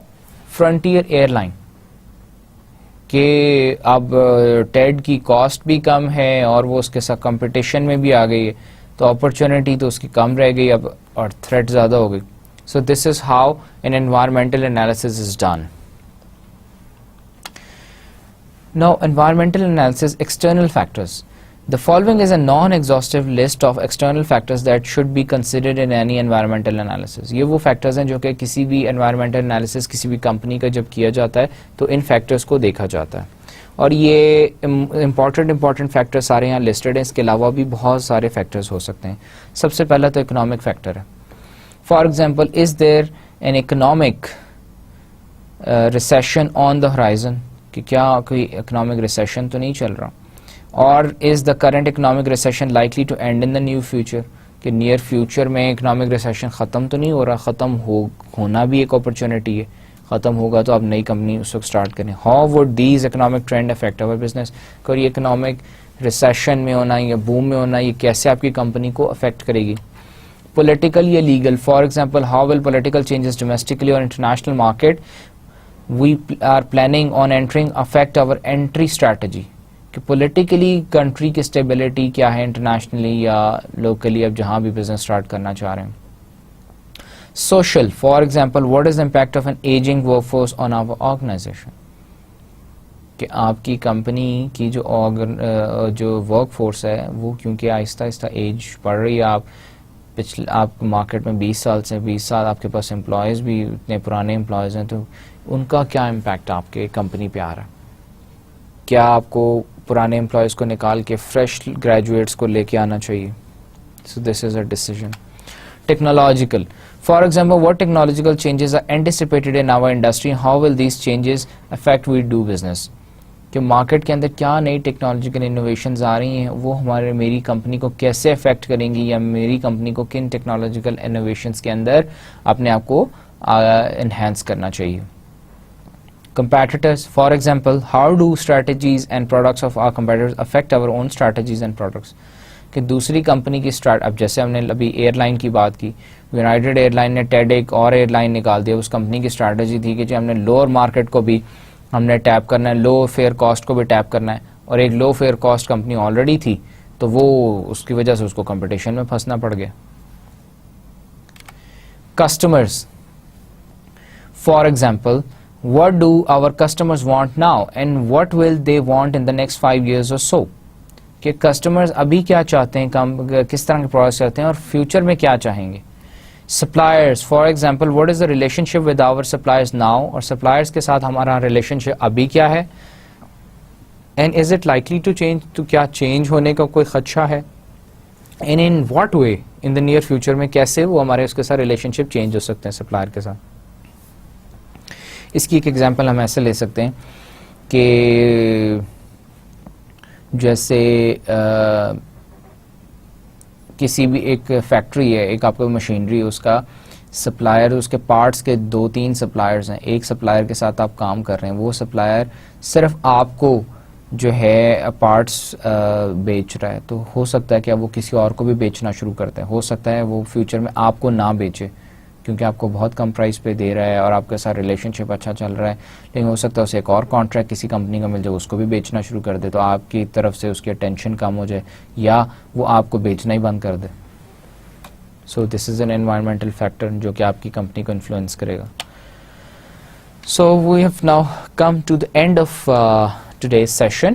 A: Frontier airline لائن کہ اب ٹیڈ کی کاسٹ بھی کم ہے اور وہ اس کے ساتھ کمپٹیشن میں بھی آ گئی ہے, تو اپرچونٹی تو اس کی کم رہ گئی اب اور تھریٹ زیادہ ہو گئی. So this is how an environmental analysis is done. Now, environmental analysis, external factors. The following is a non-exhaustive list of external factors that should be considered in any environmental analysis. یہ وہ factors ہیں جو کہ کسی بھی environmental analysis کسی بھی company کا جب کیا جاتا ہے تو ان factors کو دیکھا جاتا ہے, اور یہ important factors سارے یہاں listed ہیں. اس کے علاوہ بھی بہت سارے factors ہو سکتے ہیں. سب سے پہلا تو economic factor ہے. For example, is there an economic recession on the horizon? کہ کیا کوئی اکنامک ریسیشن تو نہیں چل رہا, اور is the current economic recession likely to end in the new future, کہ نیئر فیوچر میں اکنامک ریسیشن ختم تو نہیں ہو رہا, ختم ہونا بھی ایک اپرچونٹی ہے, ختم ہوگا تو آپ نئی کمپنی اس وقت اسٹارٹ کریں. How would these economic trend affect over business, کہ یہ اکنامک ریسیشن میں ہونا یا بوم میں ہونا یہ کیسے آپ کی کمپنی کو افیکٹ کرے گی. پولیٹیکل یا legal, for example how will political changes domestically اور international market we are planning on entering affect our entry strategy, کہ پولیٹیکلی کنٹری کی اسٹیبلٹی کیا ہے انٹرنیشنلی یا لوکلی اب جہاں بھی بزنس اسٹارٹ کرنا چاہ رہے ہیں. Social, for example what is impact of an ageing workforce on our organisation, کہ آپ کی کمپنی کی جو ورک فورس ہے وہ کیونکہ آہستہ آہستہ ایج بڑھ رہی ہے, آپ مارکیٹ میں 20 سال آپ کے پاس امپلائیز بھی اتنے پرانے امپلائیز ہیں, تو ان کا کیا امپیکٹ آپ کے کمپنی پہ آ رہا ہے. کیا آپ کو پرانے امپلائیز کو نکال کے فریش گریجویٹس کو لے کے آنا چاہیے. So this is a decision. Technological, for example what technological changes are anticipated in our industry, how will these changes affect we do business, کہ مارکیٹ کے اندر کیا نئی ٹیکنالوجیکل انوویشنز آ رہی ہیں وہ میری کمپنی کو کیسے افیکٹ کریں گی, یا میری کمپنی کو کن ٹیکنالوجیکل انوویشنز کے اندر اپنے آپ کو انہینس کرنا چاہیے. Competitors, for example, how do strategies and products of our competitors affect our own strategies and products, کہ دوسری کمپنی کی اب جیسے ہم نے ابھی ایئر لائن کی بات کی, یونائٹڈ ایئر لائن نے ٹیڈ ایک اور ایئر لائن نکال دیا. اس کمپنی کی اسٹریٹجی تھی کہ جو ہم نے لوور مارکیٹ کو بھی ہم نے ٹیپ کرنا ہے, لو فیئر کاسٹ کو بھی ٹیپ کرنا ہے, اور ایک لو فیئر کاسٹ کمپنی آلریڈی تھی تو وہ اس کی وجہ سے اس کو کمپٹیشن میں پھنسنا پڑ گیا. Customers, for example what do our customers want now and what will they want in the next 5 years or so, کہ کسٹمرز ابھی کیا چاہتے ہیں, کس طرح کے پروڈکٹس چاہتے ہیں اور فیوچر میں کیا چاہیں گے. Suppliers, for example what is the relationship with our suppliers now, اور سپلائرز کے ساتھ ہمارا ریلیشن شپ ابھی کیا ہے, and is it likely to change, تو کیا چینج ہونے کا کوئی خدشہ ہے, and in what way in the near future میں کیسے وہ ہمارے اس کے ساتھ ریلیشن شپ چینج ہو سکتے ہیں سپلائر کے ساتھ. اس کی ایک ایگزامپل ہم ایسے لے سکتے ہیں کہ جیسے کسی بھی ایک فیکٹری ہے, ایک آپ کو مشینری, اس کا سپلائر, اس کے پارٹس کے 2-3 سپلائرز ہیں. ایک سپلائر کے ساتھ آپ کام کر رہے ہیں, وہ سپلائر صرف آپ کو جو ہے پارٹس بیچ رہا ہے, تو ہو سکتا ہے کہ وہ کسی اور کو بھی بیچنا شروع کرتا ہے. ہو سکتا ہے وہ فیوچر میں آپ کو نہ بیچے کیونکہ آپ کو بہت کم پرائز پہ دے رہا ہے اور آپ کے ساتھ ریلیشن شپ اچھا چل رہا ہے, لیکن ہو سکتا ہے اسے ایک اور کانٹریکٹ کسی کمپنی کا مل جائے, اس کو بھی بیچنا شروع کر دے, تو آپ کی طرف سے اس کی اٹینشن کم ہو جائے یا وہ آپ کو بیچنا ہی بند کر دے. So this is an environmental factor جو کہ آپ کی کمپنی کو انفلوئنس کرے گا. So we have now come to the end of today's session.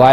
A: why